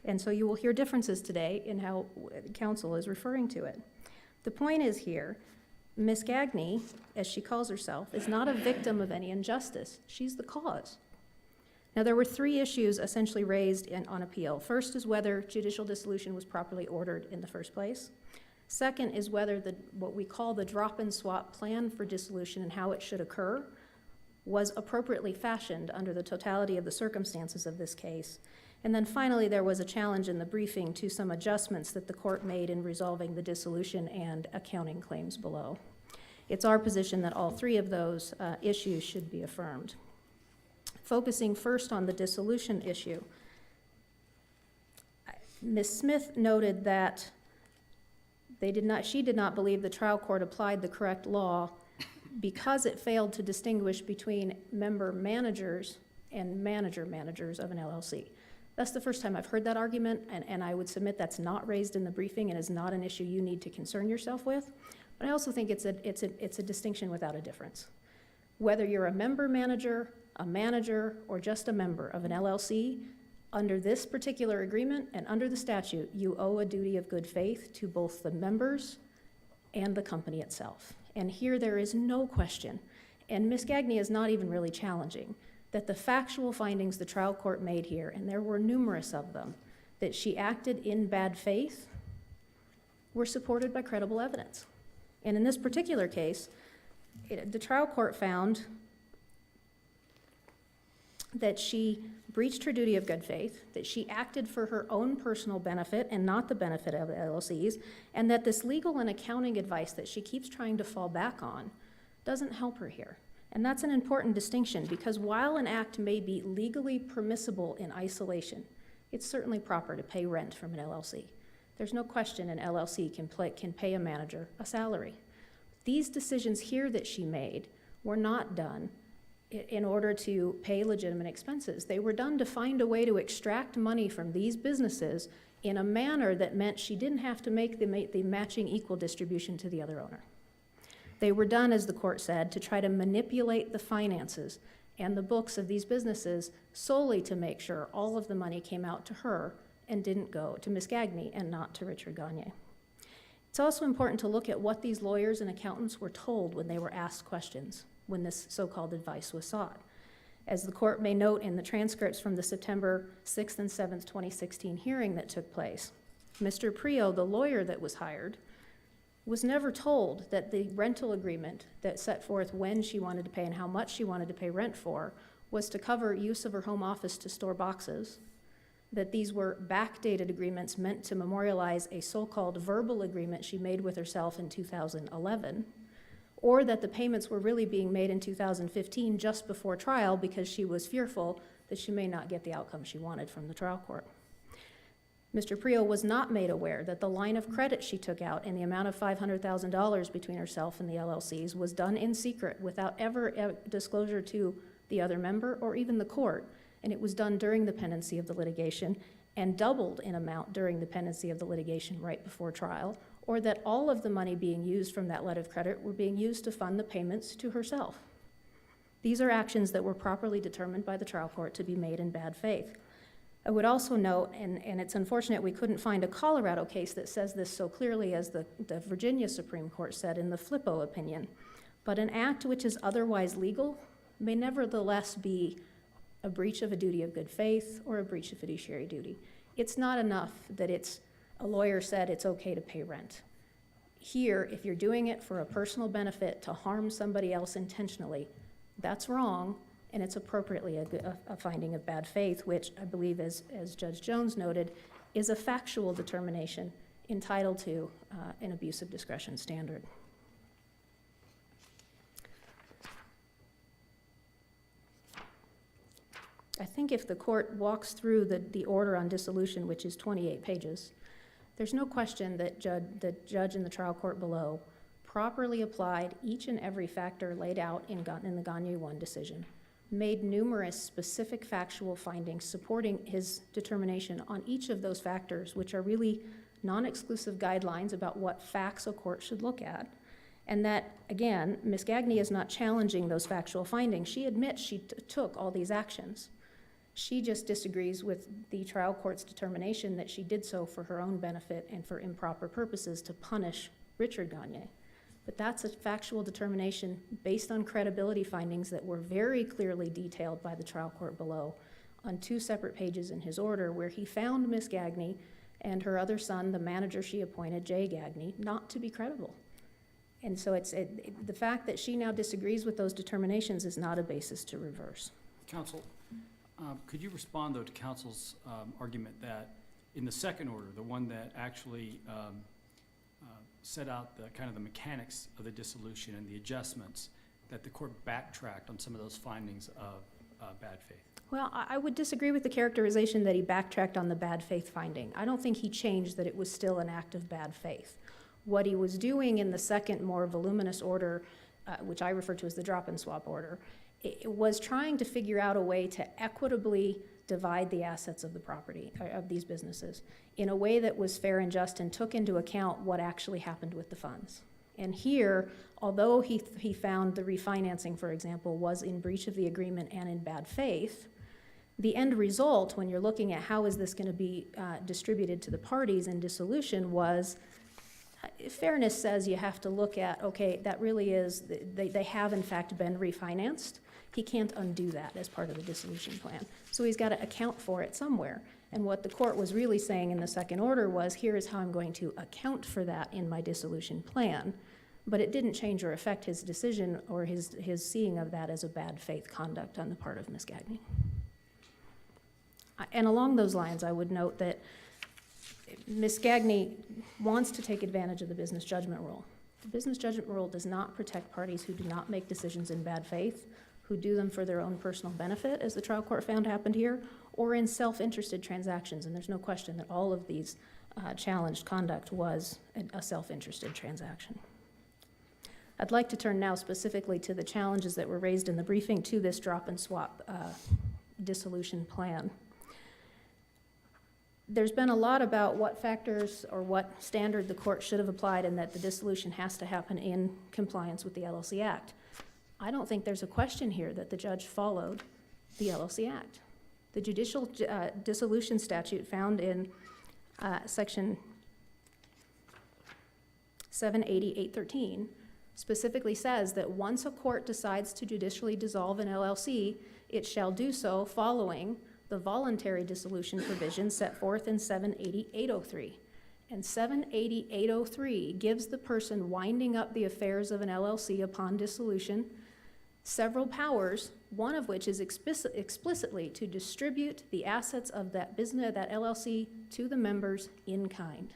And so you will hear differences today in how counsel is referring to it. The point is here, Ms. Gagne, as she calls herself, is not a victim of any injustice. She's the cause. Now, there were 3 issues essentially raised on appeal. First is whether judicial dissolution was properly ordered in the first place. Second is whether what we call the drop-and-swap plan for dissolution and how it should occur was appropriately fashioned under the totality of the circumstances of this case. And then finally, there was a challenge in the briefing to some adjustments that the court made in resolving the dissolution and accounting claims below. It's our position that all 3 of those issues should be affirmed. Focusing first on the dissolution issue, Ms. Smith noted that she did not believe the trial court applied the correct law because it failed to distinguish between member managers and managers of an LLC. That's the first time I've heard that argument, and I would submit that's not raised in the briefing and is not an issue you need to concern yourself with. But I also think it's a distinction without a difference. Whether you're a member manager, a manager, or just a member of an LLC, under this particular agreement and under the statute, you owe a duty of good faith to both the members and the company itself. And here there is no question, and Ms. Gagne is not even really challenging, that the factual findings the trial court made here, and there were numerous of them, that she acted in bad faith, were supported by credible evidence. And in this particular case, the trial court found that she breached her duty of good faith, that she acted for her own personal benefit and not the benefit of the LLCs, and that this legal and accounting advice that she keeps trying to fall back on doesn't help her here. And that's an important distinction, because while an act may be legally permissible in isolation, it's certainly proper to pay rent from an LLC. There's no question an LLC can pay a manager a salary. These decisions here that she made were not done in order to pay legitimate expenses. They were done to find a way to extract money from these businesses in a manner that meant she didn't have to make the matching equal distribution to the other owner. They were done, as the court said, to try to manipulate the finances and the books of these businesses solely to make sure all of the money came out to her and didn't go to Ms. Gagne and not to Richard Gagne. It's also important to look at what these lawyers and accountants were told when they were asked questions, when this so-called advice was sought. As the court may note in the transcripts from the September 6th and 7th, 2016 hearing that took place, Mr. Prio, the lawyer that was hired, was never told that the rental agreement that set forth when she wanted to pay and how much she wanted to pay rent for was to cover use of her home office to store boxes, that these were backdated agreements meant to memorialize a so-called verbal agreement she made with herself in 2011, or that the payments were really being made in 2015 just before trial because she was fearful that she may not get the outcome she wanted from the trial court. Mr. Priel was not made aware that the line of credit she took out in the amount of $500,000 between herself and the LLCs was done in secret without ever disclosure to the other member or even the court, and it was done during the pendency of the litigation and doubled in amount during the pendency of the litigation right before trial, or that all of the money being used from that letter of credit were being used to fund the payments to herself. These are actions that were properly determined by the trial court to be made in bad faith. I would also note, and it's unfortunate we couldn't find a Colorado case that says this so clearly as the Virginia Supreme Court said in the Flippo opinion, but an act which is otherwise legal may nevertheless be a breach of a duty of good faith or a breach of fiduciary duty. It's not enough that a lawyer said it's okay to pay rent. Here, if you're doing it for a personal benefit to harm somebody else intentionally, that's wrong, and it's appropriately a finding of bad faith, which I believe, as Judge Jones noted, is a factual determination entitled to an abuse of discretion standard. I think if the court walks through the order on dissolution, which is 28 pages, there's no question that the judge in the trial court below properly applied each and every factor laid out in the Gagne 1 decision, made numerous specific factual findings supporting his determination on each of those factors, which are really non-exclusive guidelines about what facts a court should look at. And that, again, Ms. Gagne is not challenging those factual findings. She admits she took all these actions. She just disagrees with the trial court's determination that she did so for her own benefit and for improper purposes to punish Richard Gagne. But that's a factual determination based on credibility findings that were very clearly detailed by the trial court below on 2 separate pages in his order, where he found Ms. Gagne and her other son, the manager she appointed, Jay Gagne, not to be credible. And so the fact that she now disagrees with those determinations is not a basis to reverse. Counsel, could you respond, though, to counsel's argument that in the second order, the one that actually set out the kind of the mechanics of the dissolution and the adjustments, that the court backtracked on some of those findings of bad faith? Well, I would disagree with the characterization that he backtracked on the bad faith finding. I don't think he changed that it was still an act of bad faith. What he was doing in the second, more voluminous order, which I refer to as the drop-and-swap order, it was trying to figure out a way to equitably divide the assets of the property, of these businesses, in a way that was fair and just and took into account what actually happened with the funds. And here, although he found the refinancing, for example, was in breach of the agreement and in bad faith, the end result, when you're looking at how is this going to be distributed to the parties in dissolution, was fairness says you have to look at, okay, that really is, they have in fact been refinanced. He can't undo that as part of the dissolution plan. So he's got to account for it somewhere. And what the court was really saying in the second order was, here is how I'm going to account for that in my dissolution plan. But it didn't change or affect his decision or his seeing of that as a bad faith conduct on the part of Ms. Gagne. And along those lines, I would note that Ms. Gagne wants to take advantage of the business judgment rule. The business judgment rule does not protect parties who do not make decisions in bad faith, who do them for their own personal benefit, as the trial court found happened here, or in self-interested transactions. And there's no question that all of these challenged conduct was a self-interested transaction. I'd like to turn now specifically to the challenges that were raised in the briefing to this drop-and-swap dissolution plan. There's been a lot about what factors or what standard the court should have applied and that the dissolution has to happen in compliance with the LLC Act. I don't think there's a question here that the judge followed the LLC Act. The judicial dissolution statute found in section 780.813 specifically says that once a court decides to judicially dissolve an LLC, it shall do so following the voluntary dissolution provision set forth in 780.803. And 780.803 gives the person winding up the affairs of an LLC upon dissolution several powers, one of which is explicitly to distribute the assets of that business, that LLC, to the members in kind.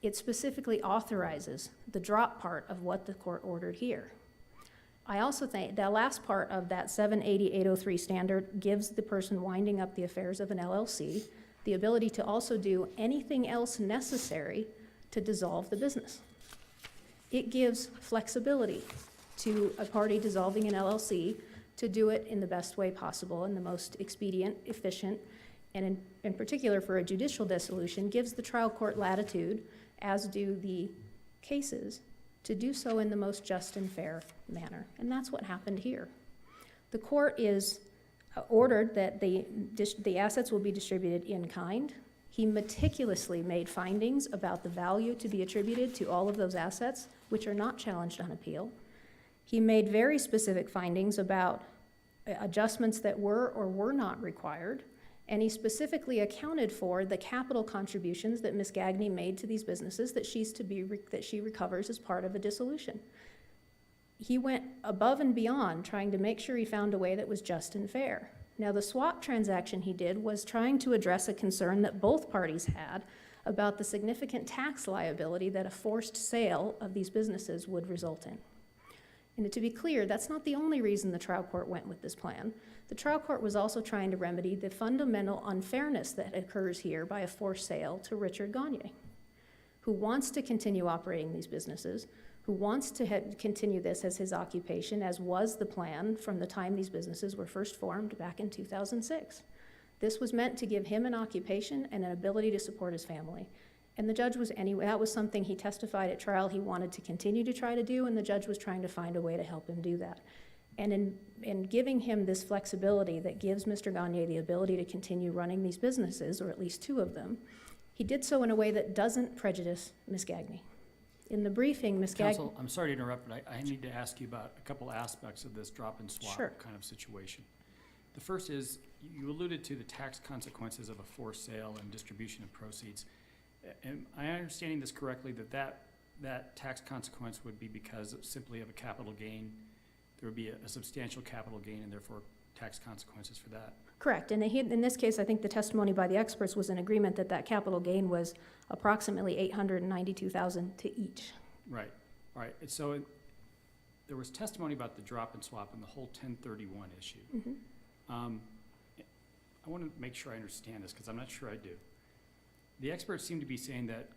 It specifically authorizes the drop part of what the court ordered here. I also think the last part of that 780-803 standard gives the person winding up the affairs of an LLC the ability to also do anything else necessary to dissolve the business. It gives flexibility to a party dissolving an LLC to do it in the best way possible and the most expedient, efficient, and in particular for a judicial dissolution, gives the trial court latitude, as do the cases, to do so in the most just and fair manner. And that's what happened here. The court is ordered that the assets will be distributed in kind. He meticulously made findings about the value to be attributed to all of those assets, which are not challenged on appeal. He made very specific findings about adjustments that were or were not required, and he specifically accounted for the capital contributions that Ms. Gagne made to these businesses that she recovers as part of a dissolution. He went above and beyond trying to make sure he found a way that was just and fair. Now, the swap transaction he did was trying to address a concern that both parties had about the significant tax liability that a forced sale of these businesses would result in. And to be clear, that's not the only reason the trial court went with this plan. The trial court was also trying to remedy the fundamental unfairness that occurs here by a forced sale to Richard Gagne, who wants to continue operating these businesses, who wants to continue this as his occupation, as was the plan from the time these businesses were first formed back in 2006. This was meant to give him an occupation and an ability to support his family. And the judge was anyway, that was something he testified at trial he wanted to continue to try to do, and the judge was trying to find a way to help him do that. And in giving him this flexibility that gives Mr. Gagne the ability to continue running these businesses, or at least two of them, he did so in a way that doesn't prejudice Ms. Gagne. In the briefing, Ms. Gagne— Counsel, I'm sorry to interrupt, but I need to ask you about a couple aspects of this drop and swap Sure. kind of situation. The first is, you alluded to the tax consequences of a forced sale and distribution of proceeds. Am I understanding this correctly, that tax consequence would be because simply of a capital gain? There would be a substantial capital gain and therefore tax consequences for that? Correct. And in this case, I think the testimony by the experts was in agreement that that capital gain was approximately $892,000 to each. Right. All right. And so there was testimony about the drop and swap and the whole 1031 issue. Mm-hmm. I want to make sure I understand this because I'm not sure I do. The experts seem to be saying that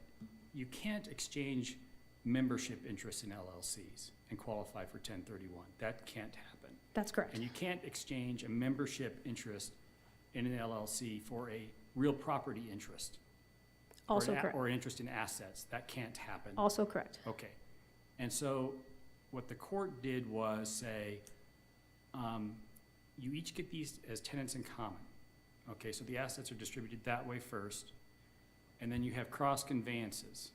you can't exchange membership interests in LLCs and qualify for 1031. That can't happen. That's correct. And you can't exchange a membership interest in an LLC for a real property interest. Also correct. Or an interest in assets. That can't happen. Also correct. Okay. And so what the court did was say, you each get these as tenants in common. Okay, so the assets are distributed that way first, and then you have cross conveyances.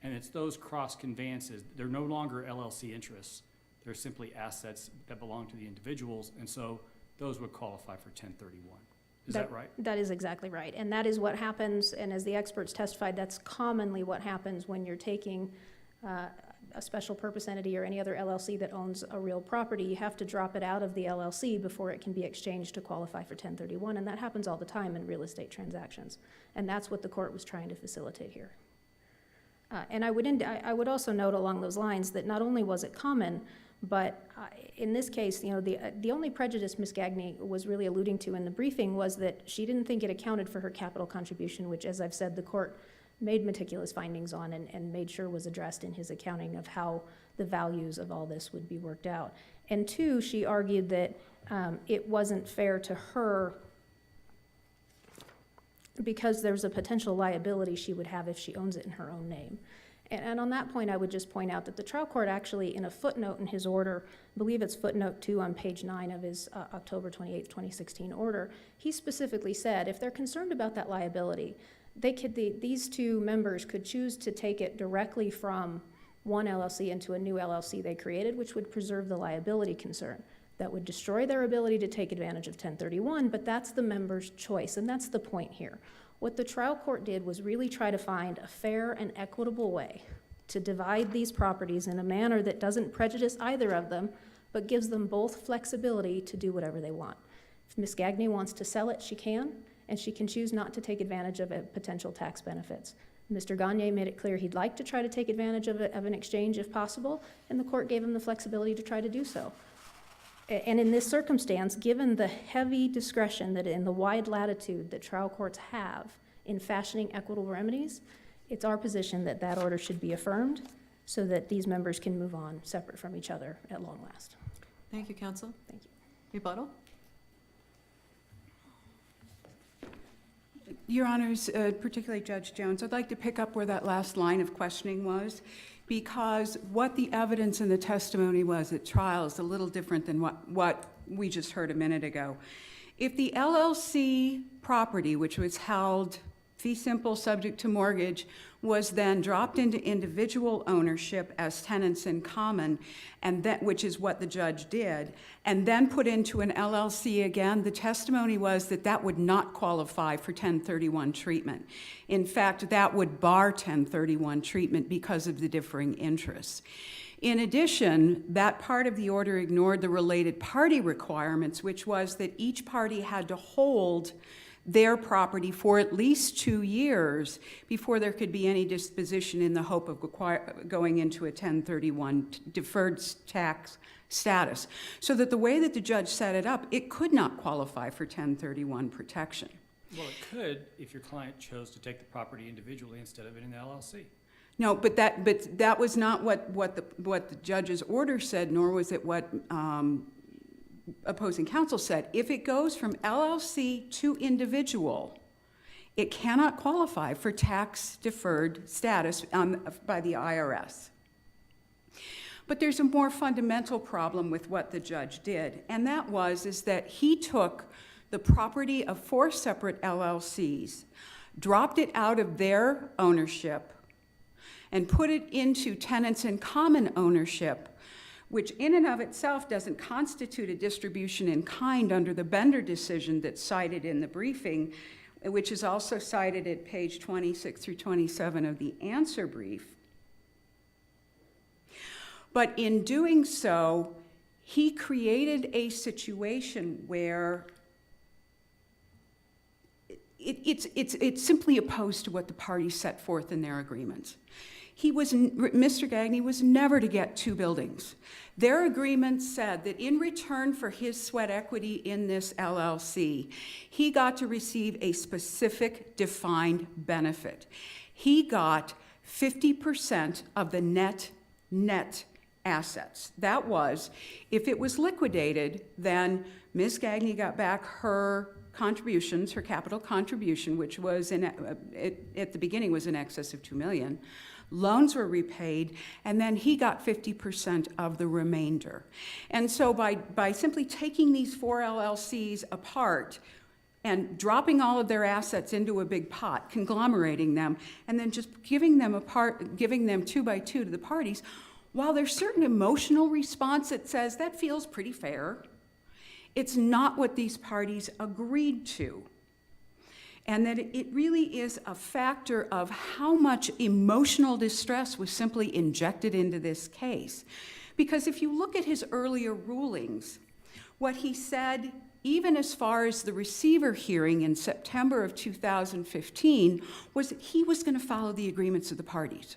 And it's those cross conveyances, they're no longer LLC interests, they're simply assets that belong to the individuals, and so those would qualify for 1031. Is that right? That is exactly right. And that is what happens, and as the experts testified, that's commonly what happens when you're taking a special purpose entity or any other LLC that owns a real property. You have to drop it out of the LLC before it can be exchanged to qualify for 1031, and that happens all the time in real estate transactions. And that's what the court was trying to facilitate here. And I would also note along those lines that not only was it common, but in this case, you know, the only prejudice Ms. Gagne was really alluding to in the briefing was that she didn't think it accounted for her capital contribution, which, as I've said, the court made meticulous findings on and made sure was addressed in his accounting of how the values of all this would be worked out. And two, she argued that it wasn't fair to her because there's a potential liability she would have if she owns it in her own name. And on that point, I would just point out that the trial court actually, in a footnote in his order, I believe it's footnote 2 on page 9 of his October 28, 2016 order, he specifically said if they're concerned about that liability, these two members could choose to take it directly from one LLC into a new LLC they created, which would preserve the liability concern. That would destroy their ability to take advantage of 1031, but that's the member's choice, and that's the point here. What the trial court did was really try to find a fair and equitable way to divide these properties in a manner that doesn't prejudice either of them, but gives them both flexibility to do whatever they want. If Ms. Gagne wants to sell it, she can, and she can choose not to take advantage of potential tax benefits. Mr. Gagne made it clear he'd like to try to take advantage of an exchange if possible, and the court gave him the flexibility to try to do so. And in this circumstance, given the heavy discretion that in the wide latitude that trial courts have in fashioning equitable remedies, it's our position that that order should be affirmed so that these members can move on separate from each other at long last. Thank you, counsel. Thank you. Rebuttal? Your Honors, particularly Judge Jones, I'd like to pick up where that last line of questioning was, because what the evidence and the testimony was at trial is a little different than what we just heard a minute ago. If the LLC property, which was held fee simple subject to mortgage, was then dropped into individual ownership as tenants in common, and that, which is what the judge did, and then put into an LLC again, the testimony was that that would not qualify for 1031 treatment. In fact, that would bar 1031 treatment because of the differing interests. In addition, that part of the order ignored the related party requirements, which was that each party had to hold their property for at least 2 years before there could be any disposition in the hope of going into a 1031 deferred tax status. So that the way that the judge set it up, it could not qualify for 1031 protection. Well, it could if your client chose to take the property individually instead of in an LLC. No, but that was not what the judge's order said, nor was it what opposing counsel said. If it goes from LLC to individual, it cannot qualify for tax deferred status by the IRS. But there's a more fundamental problem with what the judge did, and that is that he took the property of 4 separate LLCs, dropped it out of their ownership, and put it into tenants in common ownership, which in and of itself doesn't constitute a distribution in kind under the Bender decision that's cited in the briefing, which is also cited at page 26 through 27 of the answer brief. But in doing so, he created a situation where it's simply opposed to what the parties set forth in their agreements. Mr. Gagne was never to get 2 buildings. Their agreement said that in return for his sweat equity in this LLC, he got to receive a specific defined benefit. He got 50% of the net assets. That was, if it was liquidated, then Ms. Gagne got back her contributions, her capital contribution, which was at the beginning was in excess of $2 million. Loans were repaid, and then he got 50% of the remainder. And so by simply taking these 4 LLCs apart and dropping all of their assets into a big pot, conglomerating them, and then just giving them 2 by 2 to the parties, while there's certain emotional response that says that feels pretty fair, it's not what these parties agreed to. And that it really is a factor of how much emotional distress was simply injected into this case. Because if you look at his earlier rulings, what he said, even as far as the receiver hearing in September of 2015, was that he was going to follow the agreements of the parties.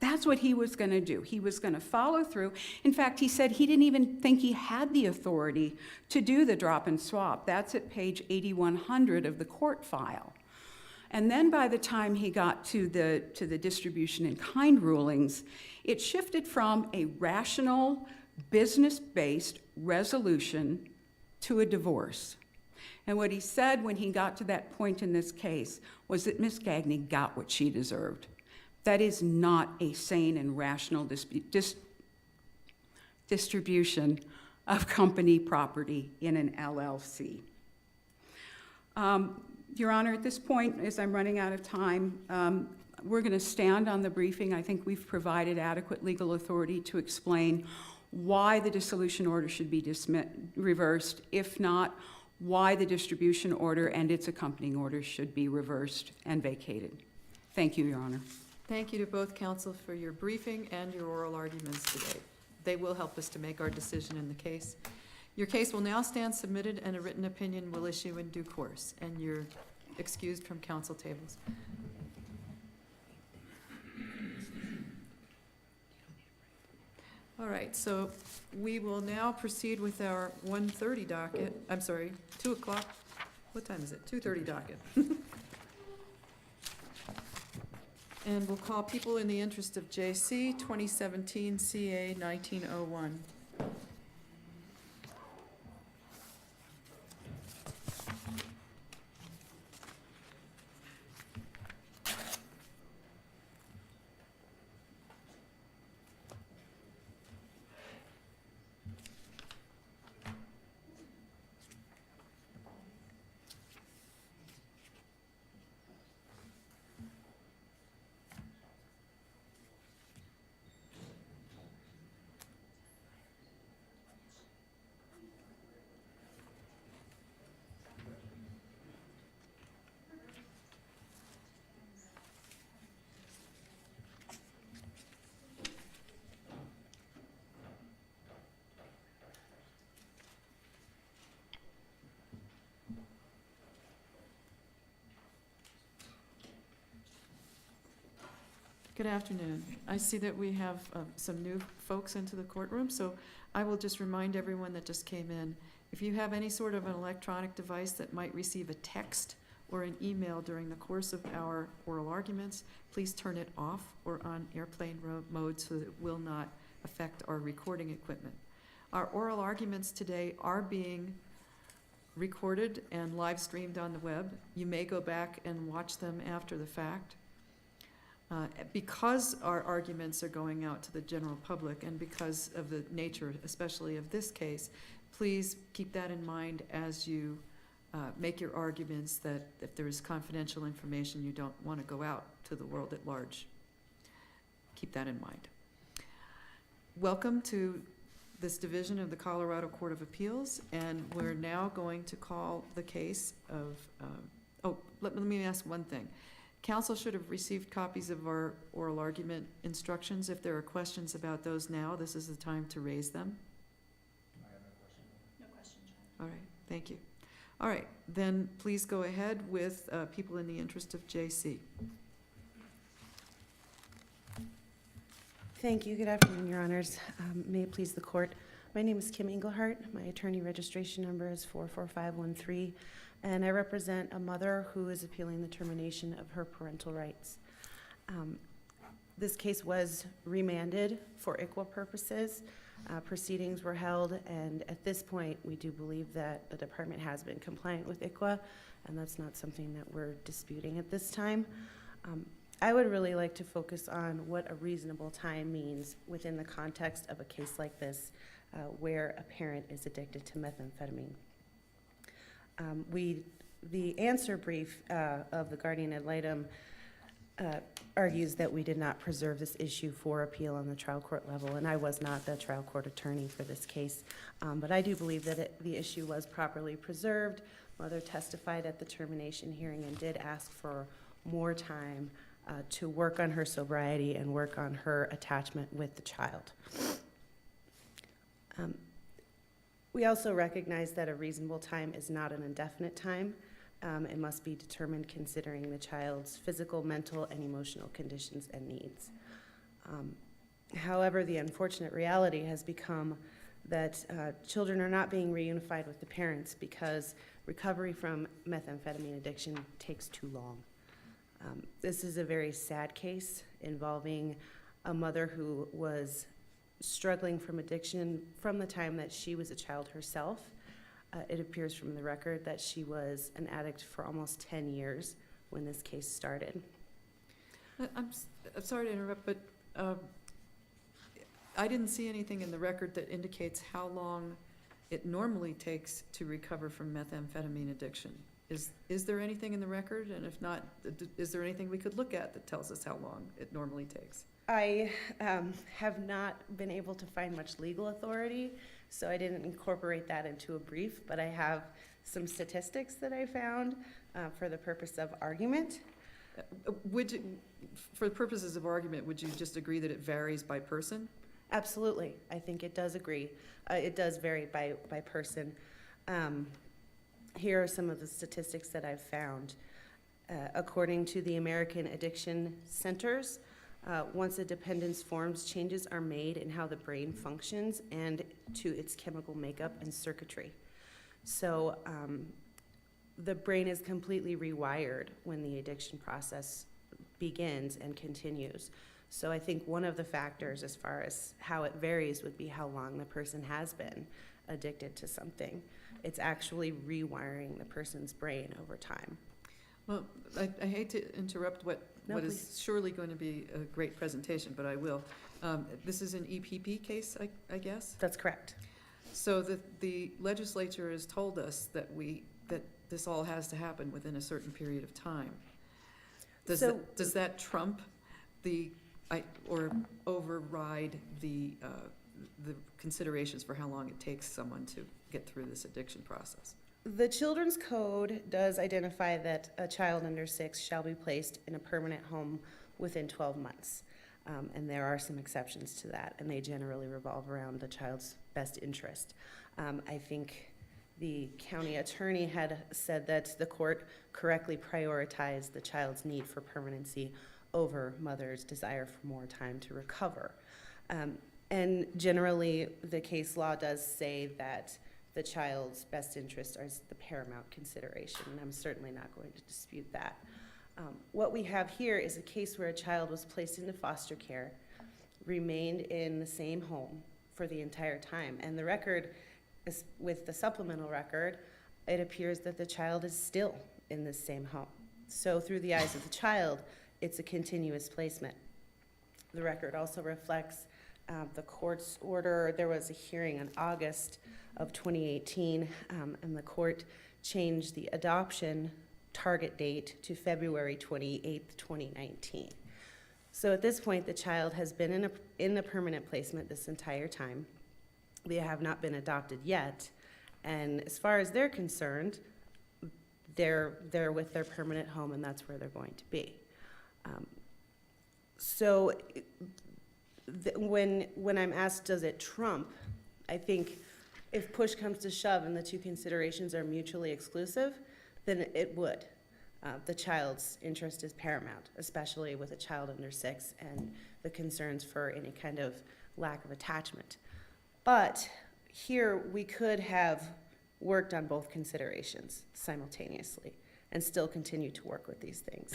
That's what he was going to do. He was going to follow through. In fact, he said he didn't even think he had the authority to do the drop and swap. That's at page 8100 of the court file. And then by the time he got to the distribution in kind rulings, it shifted from a rational, business-based resolution to a divorce. And what he said when he got to that point in this case was that Ms. Gagne got what she deserved. That is not a sane and rational distribution of company property in an LLC. Your Honor, at this point, as I'm running out of time, we're going to stand on the briefing. I think we've provided adequate legal authority to explain why the dissolution order should be reversed. If not, why the distribution order and its accompanying orders should be reversed and vacated. Thank you, Your Honor. Thank you to both counsel for your briefing and your oral arguments today. they will help us to make our decision in the case. Your case will now stand submitted, and a written opinion will issue in due course, and you're excused from council tables. All right, so we will now proceed with our 1:30 docket, I'm sorry, 2 o'clock, what time is it? 2:30 docket. And we'll call people in the interest of JC, 2017 CA 1901. Good afternoon. I see that we have some new folks into the courtroom, so I will just remind everyone that just came in, if you have any sort of an electronic device that might receive a text or an email during the course of our oral arguments, please turn it off or on airplane mode so that it will not affect our recording equipment. Our oral arguments today are being recorded and live streamed on the web. You may go back and watch them after the fact. Because our arguments are going out to the general public and because of the nature, especially of this case, please keep that in mind as you make your arguments, that if there is confidential information, you don't want to go out to the world at large. Keep that in mind. Welcome to this division of the Colorado Court of Appeals, and we're now going to call the case of, let me ask one thing. Council should have received copies of our oral argument instructions. If there are questions about those now, this is the time to raise them. I have no question. All right, thank you. All right, then please go ahead with people in the interest of JC. Thank you. Good afternoon, Your Honors. May it please the court. My name is Kim Engelhart. My attorney registration number is 44513, and I represent a mother who is appealing the termination of her parental rights. This case was remanded for ICWA purposes. Proceedings were held, and at this point, we do believe that the department has been compliant with ICWA, and that's not something that we're disputing at this time. I would really like to focus on what a reasonable time means within the context of a case like this, where a parent is addicted to methamphetamine. The answer brief of the guardian ad litem argues that we did not preserve this issue for appeal on the trial court level, and I was not the trial court attorney for this case, but I do believe that the issue was properly preserved. Mother testified at the termination hearing and did ask for more time to work on her sobriety and work on her attachment with the child. We also recognize that a reasonable time is not an indefinite time. It must be determined considering the child's physical, mental, and emotional conditions and needs. However, the unfortunate reality has become that children are not being reunified with the parents because recovery from methamphetamine addiction takes too long. This is a very sad case involving a mother who was struggling from addiction from the time that she was a child herself. It appears from the record that she was an addict for almost 10 years when this case started. I'm sorry to interrupt, but I didn't see anything in the record that indicates how long it normally takes to recover from methamphetamine addiction. Is there anything in the record? And if not, is there anything we could look at that tells us how long it normally takes? I have not been able to find much legal authority, so I didn't incorporate that into a brief, but I have some statistics that I found for the purpose of argument. For the purposes of argument, would you just agree that it varies by person? Absolutely. I think it does agree. It does vary by person. Here are some of the statistics that I've found. According to the American Addiction Centers, once a dependence forms, changes are made in how the brain functions and to its chemical makeup and circuitry. So the brain is completely rewired when the addiction process begins and continues. So I think one of the factors as far as how it varies would be how long the person has been addicted to something. It's actually rewiring the person's brain over time. Well, I hate to interrupt what No, is please. surely going to be a great presentation, but I will. This is an EPP case, I guess? That's correct. So the legislature has told us that this all has to happen within a certain period of time. Does that trump or override the considerations for how long it takes someone to get through this addiction process? The Children's Code does identify that a child under 6 shall be placed in a permanent home within 12 months. And there are some exceptions to that, and they generally revolve around the child's best interest. I think the county attorney had said that the court correctly prioritized the child's need for permanency over mother's desire for more time to recover. And generally, the case law does say that the child's best interest is the paramount consideration, and I'm certainly not going to dispute that. What we have here is a case where a child was placed into foster care, remained in the same home for the entire time, and the record is, with the supplemental record, it appears that the child is still in the same home. So through the eyes of the child, it's a continuous placement. The record also reflects the court's order. There was a hearing in August of 2018, and the court changed the adoption target date to February 28th, 2019. So at this point, the child has been in a permanent placement this entire time. They have not been adopted yet, and as far as they're concerned, they're with their permanent home, and that's where they're going to be. When I'm asked, does it trump, I think if push comes to shove and the two considerations are mutually exclusive, then it would. The child's interest is paramount, especially with a child under 6 and the concerns for any kind of lack of attachment. But here we could have worked on both considerations simultaneously and still continue to work with these things.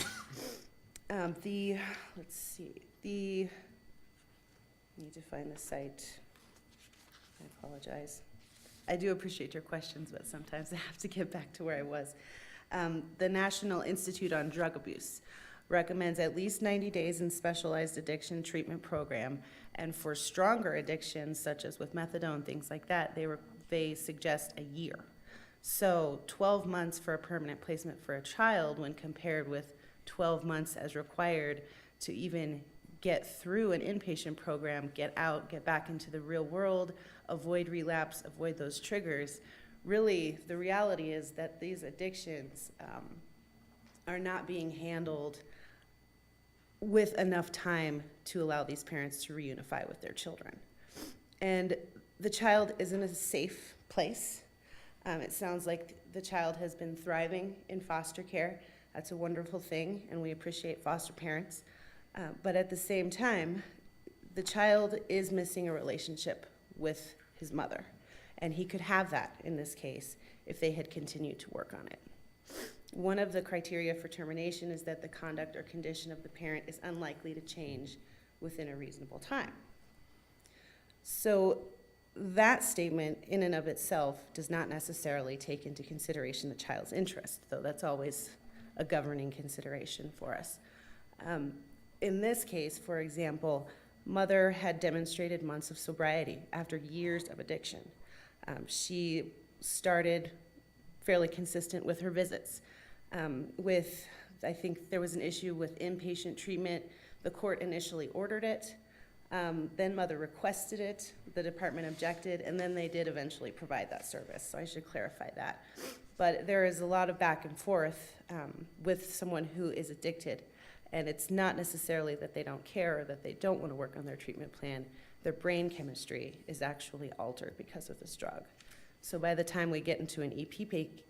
Need to find the site. I apologize. I do appreciate your questions, but sometimes I have to get back to where I was. The National Institute on Drug Abuse recommends at least 90 days in specialized addiction treatment program, and for stronger addictions, such as with methadone, things like that, they suggest a year. So 12 months for a permanent placement for a child when compared with 12 months as required to even get through an inpatient program, get out, get back into the real world, avoid relapse, avoid those triggers. Really, the reality is that these addictions are not being handled with enough time to allow these parents to reunify with their children. And the child is in a safe place. It sounds like the child has been thriving in foster care. That's a wonderful thing, and we appreciate foster parents. But at the same time, the child is missing a relationship with his mother. And he could have that in this case if they had continued to work on it. One of the criteria for termination is that the conduct or condition of the parent is unlikely to change within a reasonable time. So that statement in and of itself does not necessarily take into consideration the child's interest, though that's always a governing consideration for us. In this case, for example, mother had demonstrated months of sobriety after years of addiction. She started fairly consistent with her visits. I think there was an issue with inpatient treatment. The court initially ordered it, then mother requested it, the department objected, and then they did eventually provide that service, so I should clarify that. But there is a lot of back and forth with someone who is addicted, and it's not necessarily that they don't care or that they don't want to work on their treatment plan. their brain chemistry is actually altered because of this drug. So by the time we get into an EPP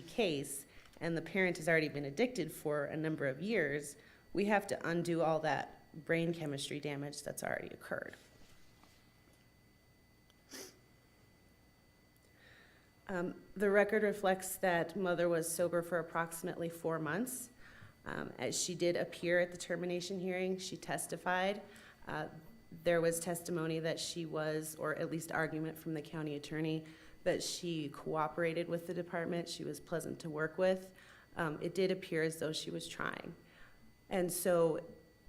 case, and the parent has already been addicted for a number of years, we have to undo all that brain chemistry damage that's already occurred. The record reflects that mother was sober for approximately 4 months. As she did appear at the termination hearing, she testified. There was testimony that she was, or at least argument from the county attorney, that she cooperated with the department, she was pleasant to work with. It did appear as though she was trying. And so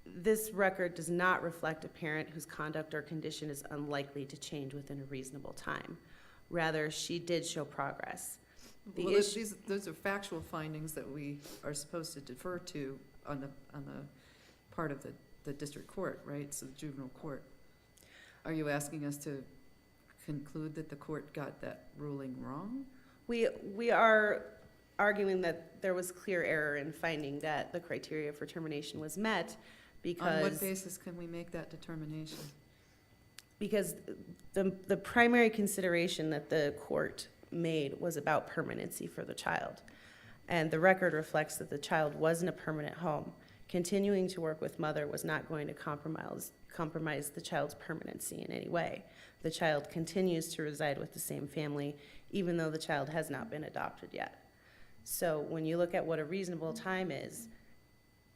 this record does not reflect a parent whose conduct or condition is unlikely to change within a reasonable time. Rather, she did show progress. Well, those are factual findings that we are supposed to defer to on the part of the district court, right? So the juvenile court. Are you asking us to conclude that the court got that ruling wrong? We are arguing that there was clear error in finding that the criteria for termination was met because... On what basis can we make that determination? Because the primary consideration that the court made was about permanency for the child. And the record reflects that the child was in a permanent home. Continuing to work with mother was not going to compromise the child's permanency in any way. The child continues to reside with the same family, even though the child has not been adopted yet. So when you look at what a reasonable time is,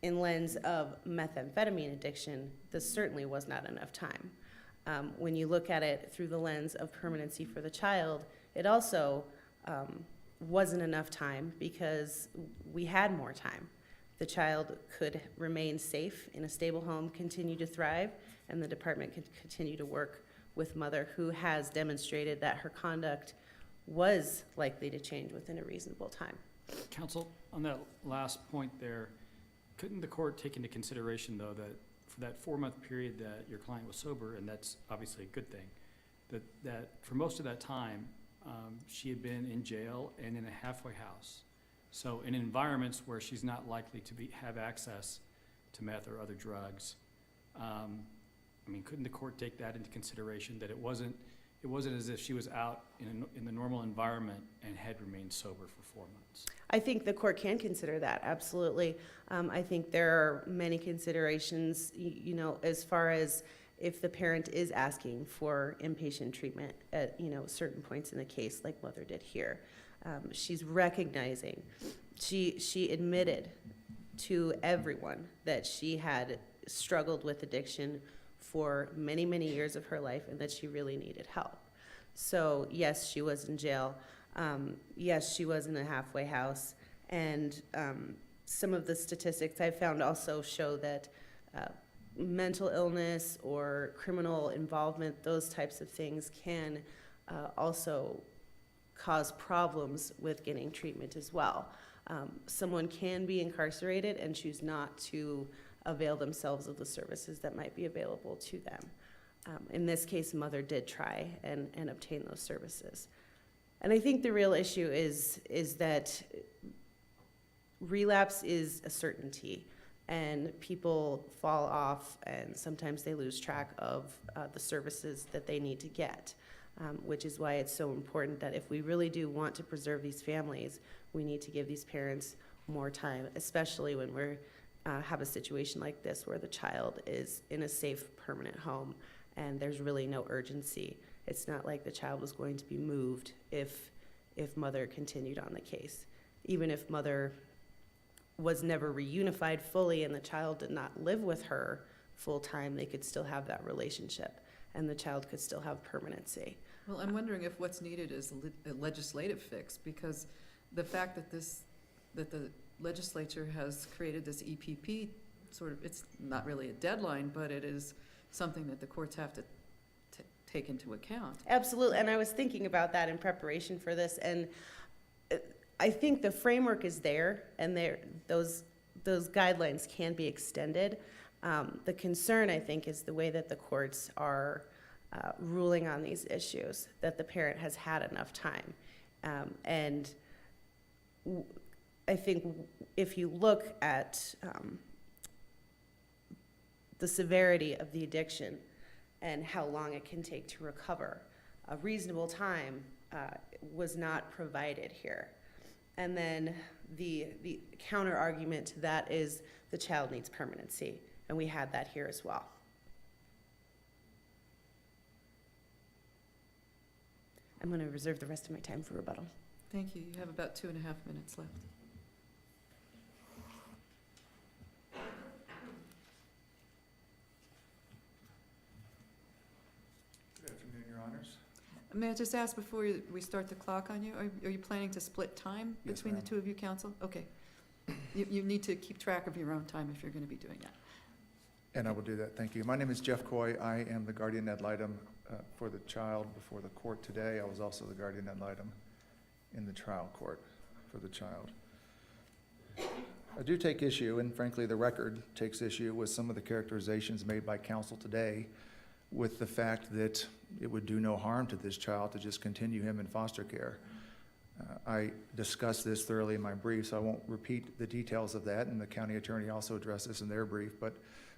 in lens of methamphetamine addiction, this certainly was not enough time. When you look at it through the lens of permanency for the child, it also wasn't enough time because we had more time. The child could remain safe in a stable home, continue to thrive, and the department could continue to work with mother, who has demonstrated that her conduct was likely to change within a reasonable time. Counsel, on that last point there, couldn't the court take into consideration, though, that for that 4-month period that your client was sober, and that's obviously a good thing, that for most of that time, she had been in jail and in a halfway house. So in environments where she's not likely to have access to meth or other drugs, I mean, couldn't the court take that into consideration, that it wasn't as if she was out in the normal environment and had remained sober for 4 months? I think the court can consider that, absolutely. I think there are many considerations, you know, as far as if the parent is asking for inpatient treatment at, you know, certain points in the case, like mother did here. She's recognizing, she admitted to everyone that she had struggled with addiction for many, many years of her life and that she really needed help. So yes, she was in jail. Yes, she was in a halfway house. And some of the statistics I found also show that mental illness or criminal involvement, those types of things can also cause problems with getting treatment as well. Someone can be incarcerated and choose not to avail themselves of the services that might be available to them. In this case, mother did try and obtain those services. And I think the real issue is that relapse is a certainty, and people fall off and sometimes they lose track of the services that they need to get, which is why it's so important that if we really do want to preserve these families, we need to give these parents more time, especially when we have a situation like this where the child is in a safe, permanent home and there's really no urgency. It's not like the child was going to be moved if mother continued on the case. Even if mother was never reunified fully and the child did not live with her full time, they could still have that relationship and the child could still have permanency. Well, I'm wondering if what's needed is a legislative fix, because the fact that the legislature has created this EPP, sort of, it's not really a deadline, but it is something that the courts have to take into account. Absolutely, and I was thinking about that in preparation for this, and I think the framework is there, and those guidelines can be extended. The concern, I think, is the way that the courts are ruling on these issues, that the parent has had enough time. And I think if you look at the severity of the addiction and how long it can take to recover. A reasonable time was not provided here. And then the counter argument to that is the child needs permanency, and we had that here as well. I'm going to reserve the rest of my time for rebuttal. Thank you. You have about 2.5 minutes left. Good afternoon, Your Honors. May I just ask before we start the clock on you, are you planning to split time Yes, between the ma'am. two of you, counsel? Okay. You need to keep track of your own time if you're going to be doing that. And I will do that, thank you. My name is Jeff Coy. I am the guardian ad litem for the child before the court today. I was also the guardian ad litem in the trial court for the child. I do take issue, and frankly, the record takes issue with some of the characterizations made by counsel today with the fact that it would do no harm to this child to just continue him in foster care. I discussed this thoroughly in my brief, so I won't repeat the details of that, and the county attorney also addressed this in their brief, but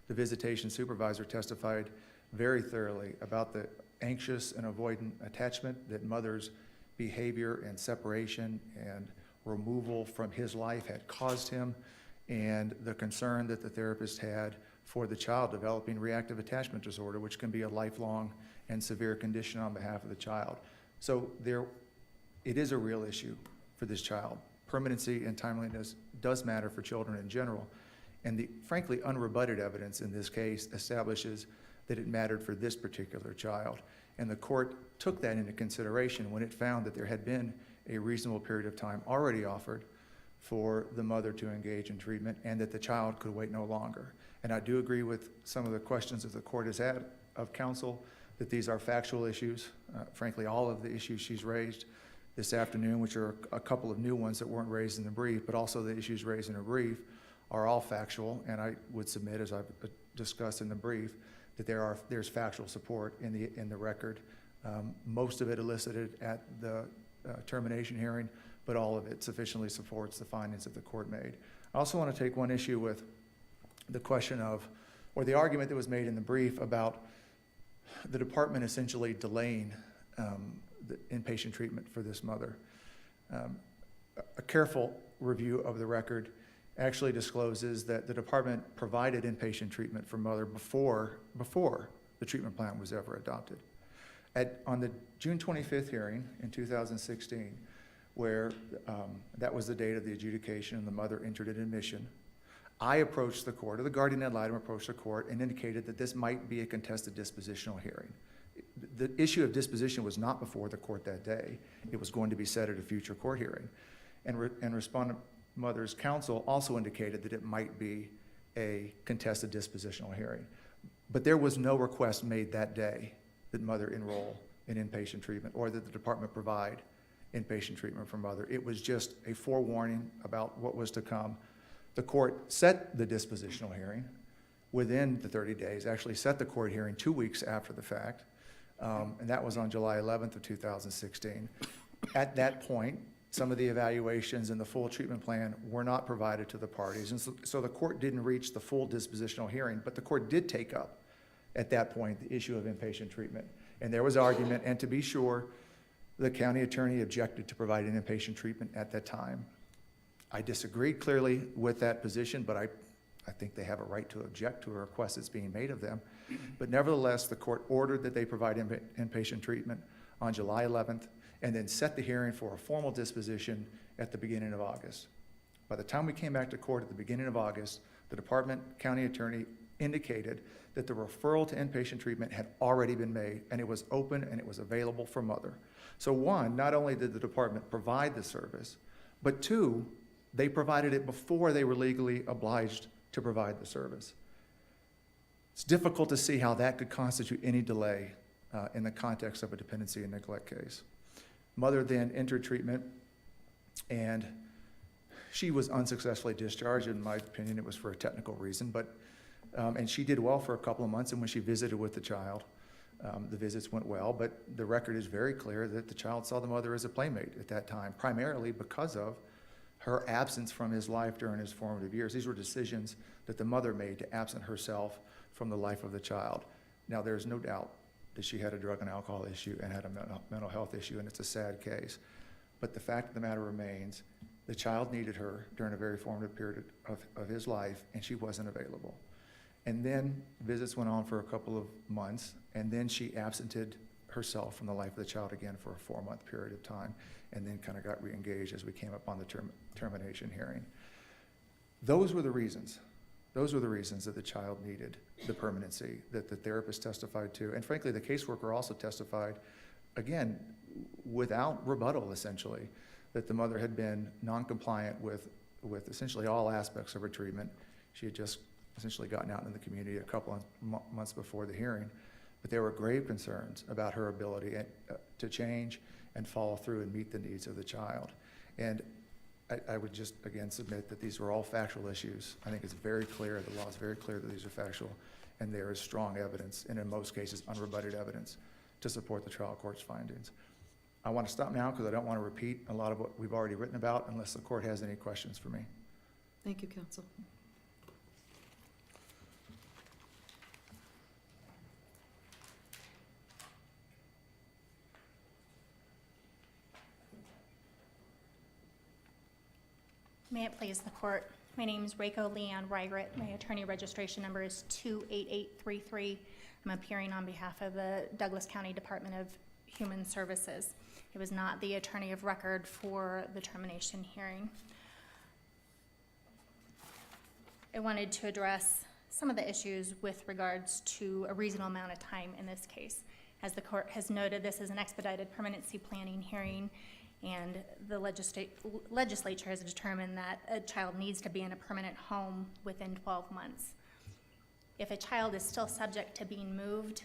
the visitation supervisor testified very thoroughly about the anxious and avoidant attachment that mother's behavior and separation and removal from his life had caused him, and the concern that the therapist had for the child developing reactive attachment disorder, which can be a lifelong and severe condition on behalf of the child. So it is a real issue for this child. Permanency and timeliness does matter for children in general, and the frankly unrebutted evidence in this case establishes that it mattered for this particular child. And the court took that into consideration when it found that there had been a reasonable period of time already offered for the mother to engage in treatment and that the child could wait no longer. And I do agree with some of the questions that the court has had of counsel, that these are factual issues. Frankly, all of the issues she's raised this afternoon, which are a couple of new ones that weren't raised in the brief, but also the issues raised in her brief, are all factual. And I would submit, as I've discussed in the brief, that there's factual support in the record. Most of it elicited at the termination hearing, but all of it sufficiently supports the findings that the court made. I also want to take one issue with the question of, or the argument that was made in the brief about the department essentially delaying the inpatient treatment for this mother. A careful review of the record actually discloses that the department provided inpatient treatment for mother before the treatment plan was ever adopted. On the June 25th hearing in 2016, where that was the date of the adjudication and the mother entered an admission, I approached the court, or the guardian ad litem approached the court and indicated that this might be a contested dispositional hearing. The issue of disposition was not before the court that day. It was going to be set at a future court hearing. And respondent mother's counsel also indicated that it might be a contested dispositional hearing. But there was no request made that day that mother enroll in inpatient treatment or that the department provide inpatient treatment for mother. It was just a forewarning about what was to come. The court set the dispositional hearing within the 30 days, actually set the court hearing 2 weeks after the fact, and that was on July 11th of 2016. At that point, some of the evaluations and the full treatment plan were not provided to the parties, and so the court didn't reach the full dispositional hearing, but the court did take up at that point the issue of inpatient treatment. And there was argument, and to be sure, the county attorney objected to providing inpatient treatment at that time. I disagreed clearly with that position, but I think they have a right to object to a request that's being made of them. But nevertheless, the court ordered that they provide inpatient treatment on July 11th and then set the hearing for a formal disposition at the beginning of August. By the time we came back to court at the beginning of August, the department county attorney indicated that the referral to inpatient treatment had already been made, and it was open and it was available for mother. So one, not only did the department provide the service, but two, they provided it before they were legally obliged to provide the service. It's difficult to see how that could constitute any delay in the context of a dependency and neglect case. Mother then entered treatment, and she was unsuccessfully discharged. In my opinion, it was for a technical reason, but and she did well for a couple of months, and when she visited with the child, the visits went well, but the record is very clear that the child saw the mother as a playmate at that time, primarily because of her absence from his life during his formative years. These were decisions that the mother made to absent herself from the life of the child. Now, there's no doubt that she had a drug and alcohol issue and had a mental health issue, and it's a sad case. But the fact of the matter remains, the child needed her during a very formative period of his life, and she wasn't available. And then visits went on for a couple of months, and then she absented herself from the life of the child again for a 4-month period of time, and then kind of got re-engaged as we came up on the termination hearing. Those were the reasons. Those were the reasons that the child needed the permanency that the therapist testified to. And frankly, the caseworker also testified, again, without rebuttal, essentially, that the mother had been non-compliant with essentially all aspects of her treatment. She had just essentially gotten out in the community a couple of months before the hearing. But there were grave concerns about her ability to change and follow through and meet the needs of the child. And I would just, again, submit that these were all factual issues. I think it's very clear, the law is very clear that these are factual, and there is strong evidence, and in most cases, unrebutted evidence, to support the trial court's findings. I want to stop now because I don't want to repeat a lot of what we've already written about unless the court has any questions for me. Thank you, counsel. May it please the court. My name is Reiko Leanne Reigert. My attorney registration number is 28833. I'm appearing on behalf of the Douglas County Department of Human Services. It was not the attorney of record for the termination hearing. I wanted to address some of the issues with regards to a reasonable amount of time in this case. As the court has noted, this is an expedited permanency planning hearing, and the legislature has determined that a child needs to be in a permanent home within 12 months. If a child is still subject to being moved,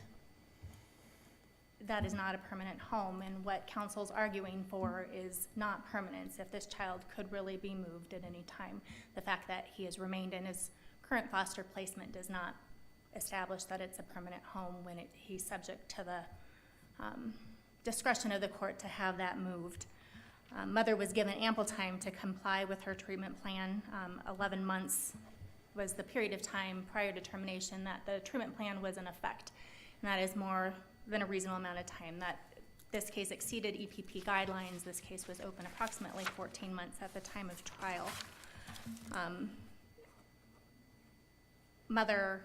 that is not a permanent home, and what counsel's arguing for is not permanence. If this child could really be moved at any time, the fact that he has remained in his current foster placement does not establish that it's a permanent home when he's subject to the discretion of the court to have that moved. Mother was given ample time to comply with her treatment plan. 11 months was the period of time prior to termination that the treatment plan was in effect. And that is more than a reasonable amount of time. That this case exceeded EPP guidelines. This case was open approximately 14 months at the time of trial. Mother,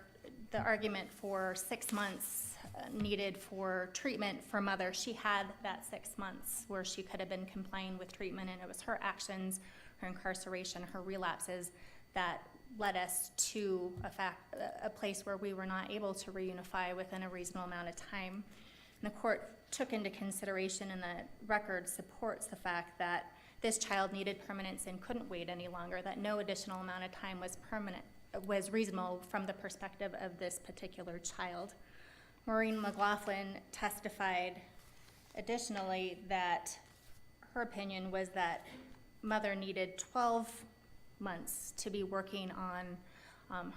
the argument for 6 months needed for treatment for mother, she had that 6 months where she could have been complying with treatment, and it was her actions, her incarceration, her relapses that led us to a place where we were not able to reunify within a reasonable amount of time. And the court took into consideration, and the record supports the fact that this child needed permanence and couldn't wait any longer, that no additional amount of time was reasonable from the perspective of this particular child. Maureen McLaughlin testified additionally that her opinion was that mother needed 12 months to be working on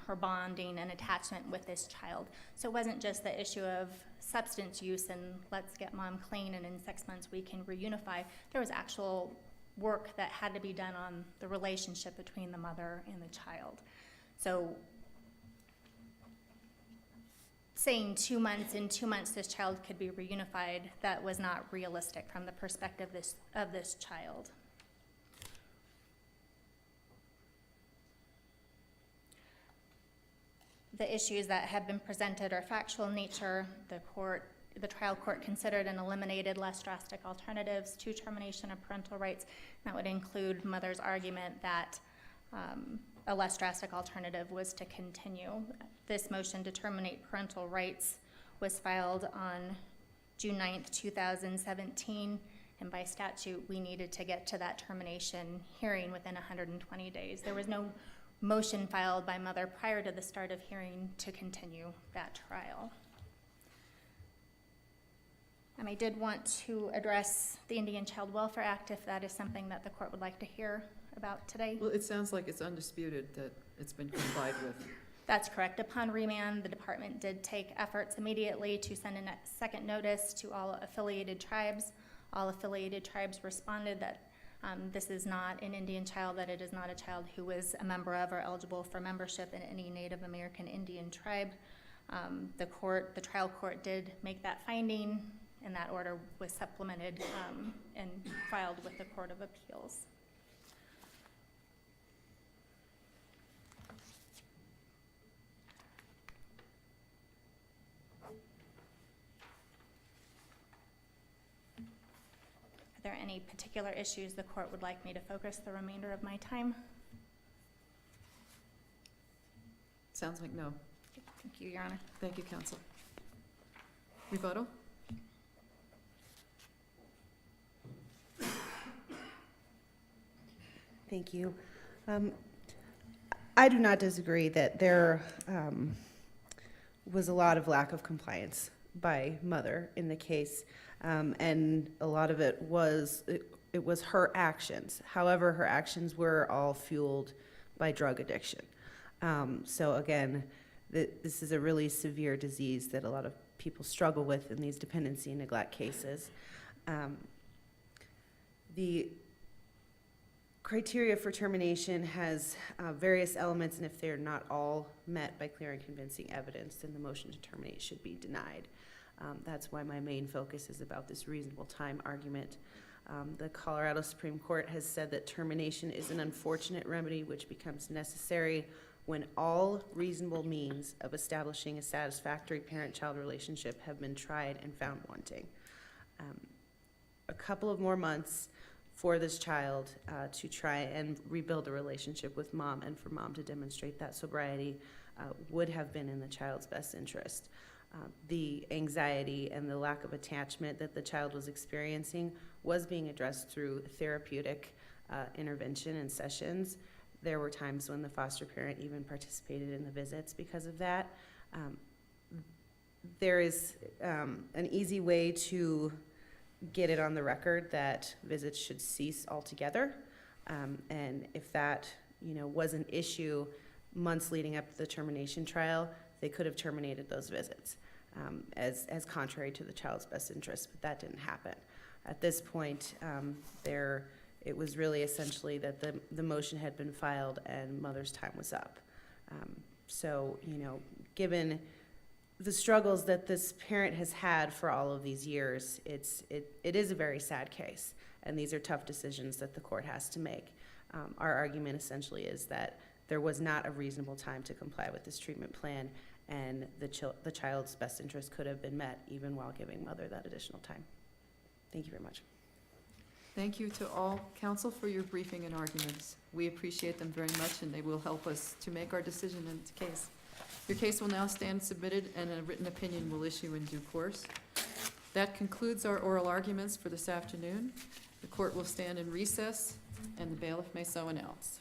her bonding and attachment with this child. So it wasn't just the issue of substance use and let's get mom clean and in 6 months we can reunify. There was actual work that had to be done on the relationship between the mother and the child. So saying 2 months, in 2 months this child could be reunified, that was not realistic from the perspective of this child. The issues that have been presented are factual in nature. The trial court considered and eliminated less drastic alternatives to termination of parental rights. That would include mother's argument that a less drastic alternative was to continue. This motion to terminate parental rights was filed on June 9th, 2017, and by statute, we needed to get to that termination hearing within 120 days. There was no motion filed by mother prior to the start of hearing to continue that trial. And I did want to address the Indian Child Welfare Act if that is something that the court would like to hear about today. Well, it sounds like it's undisputed that it's been complied with. That's correct. Upon remand, the department did take efforts immediately to send a second notice to all affiliated tribes. All affiliated tribes responded that This is not an Indian child, that it is not a child who was a member of or eligible for membership in any Native American Indian tribe. The trial court did make that finding, and that order was supplemented and filed with the Court of Appeals. Are there any particular issues the court would like me to focus the remainder of my time? Sounds like no. Thank you, Your Honor. Thank you, counsel. Rebuttal? Thank you. I do not disagree that there was a lot of lack of compliance by mother in the case, and a lot of it was her actions. However, her actions were all fueled by drug addiction. So again, this is a really severe disease that a lot of people struggle with in these dependency and neglect cases. The criteria for termination has various elements, and if they're not all met by clear and convincing evidence, then the motion to terminate should be denied. That's why my main focus is about this reasonable time argument. The Colorado Supreme Court has said that termination is an unfortunate remedy which becomes necessary when all reasonable means of establishing a satisfactory parent-child relationship have been tried and found wanting. A couple of more months for this child to try and rebuild a relationship with mom, and for mom to demonstrate that sobriety would have been in the child's best interest. The anxiety and the lack of attachment that the child was experiencing was being addressed through therapeutic intervention and sessions. There were times when the foster parent even participated in the visits because of that. There is an easy way to get it on the record that visits should cease altogether. And if that, was an issue months leading up to the termination trial, they could have terminated those visits as contrary to the child's best interest, but that didn't happen. At this point, it was really essentially that the motion had been filed and mother's time was up. So, given the struggles that this parent has had for all of these years, it is a very sad case, and these are tough decisions that the court has to make. Our argument essentially is that there was not a reasonable time to comply with this treatment plan, and the child's best interest could have been met even while giving mother that additional time. Thank you very much. Thank you to all counsel for your briefing and arguments. We appreciate them very much, and they will help us to make our decision in this case. Your case will now stand submitted, and a written opinion will issue in due course. That concludes our oral arguments for this afternoon. The court will stand in recess, and the bailiff may so announce.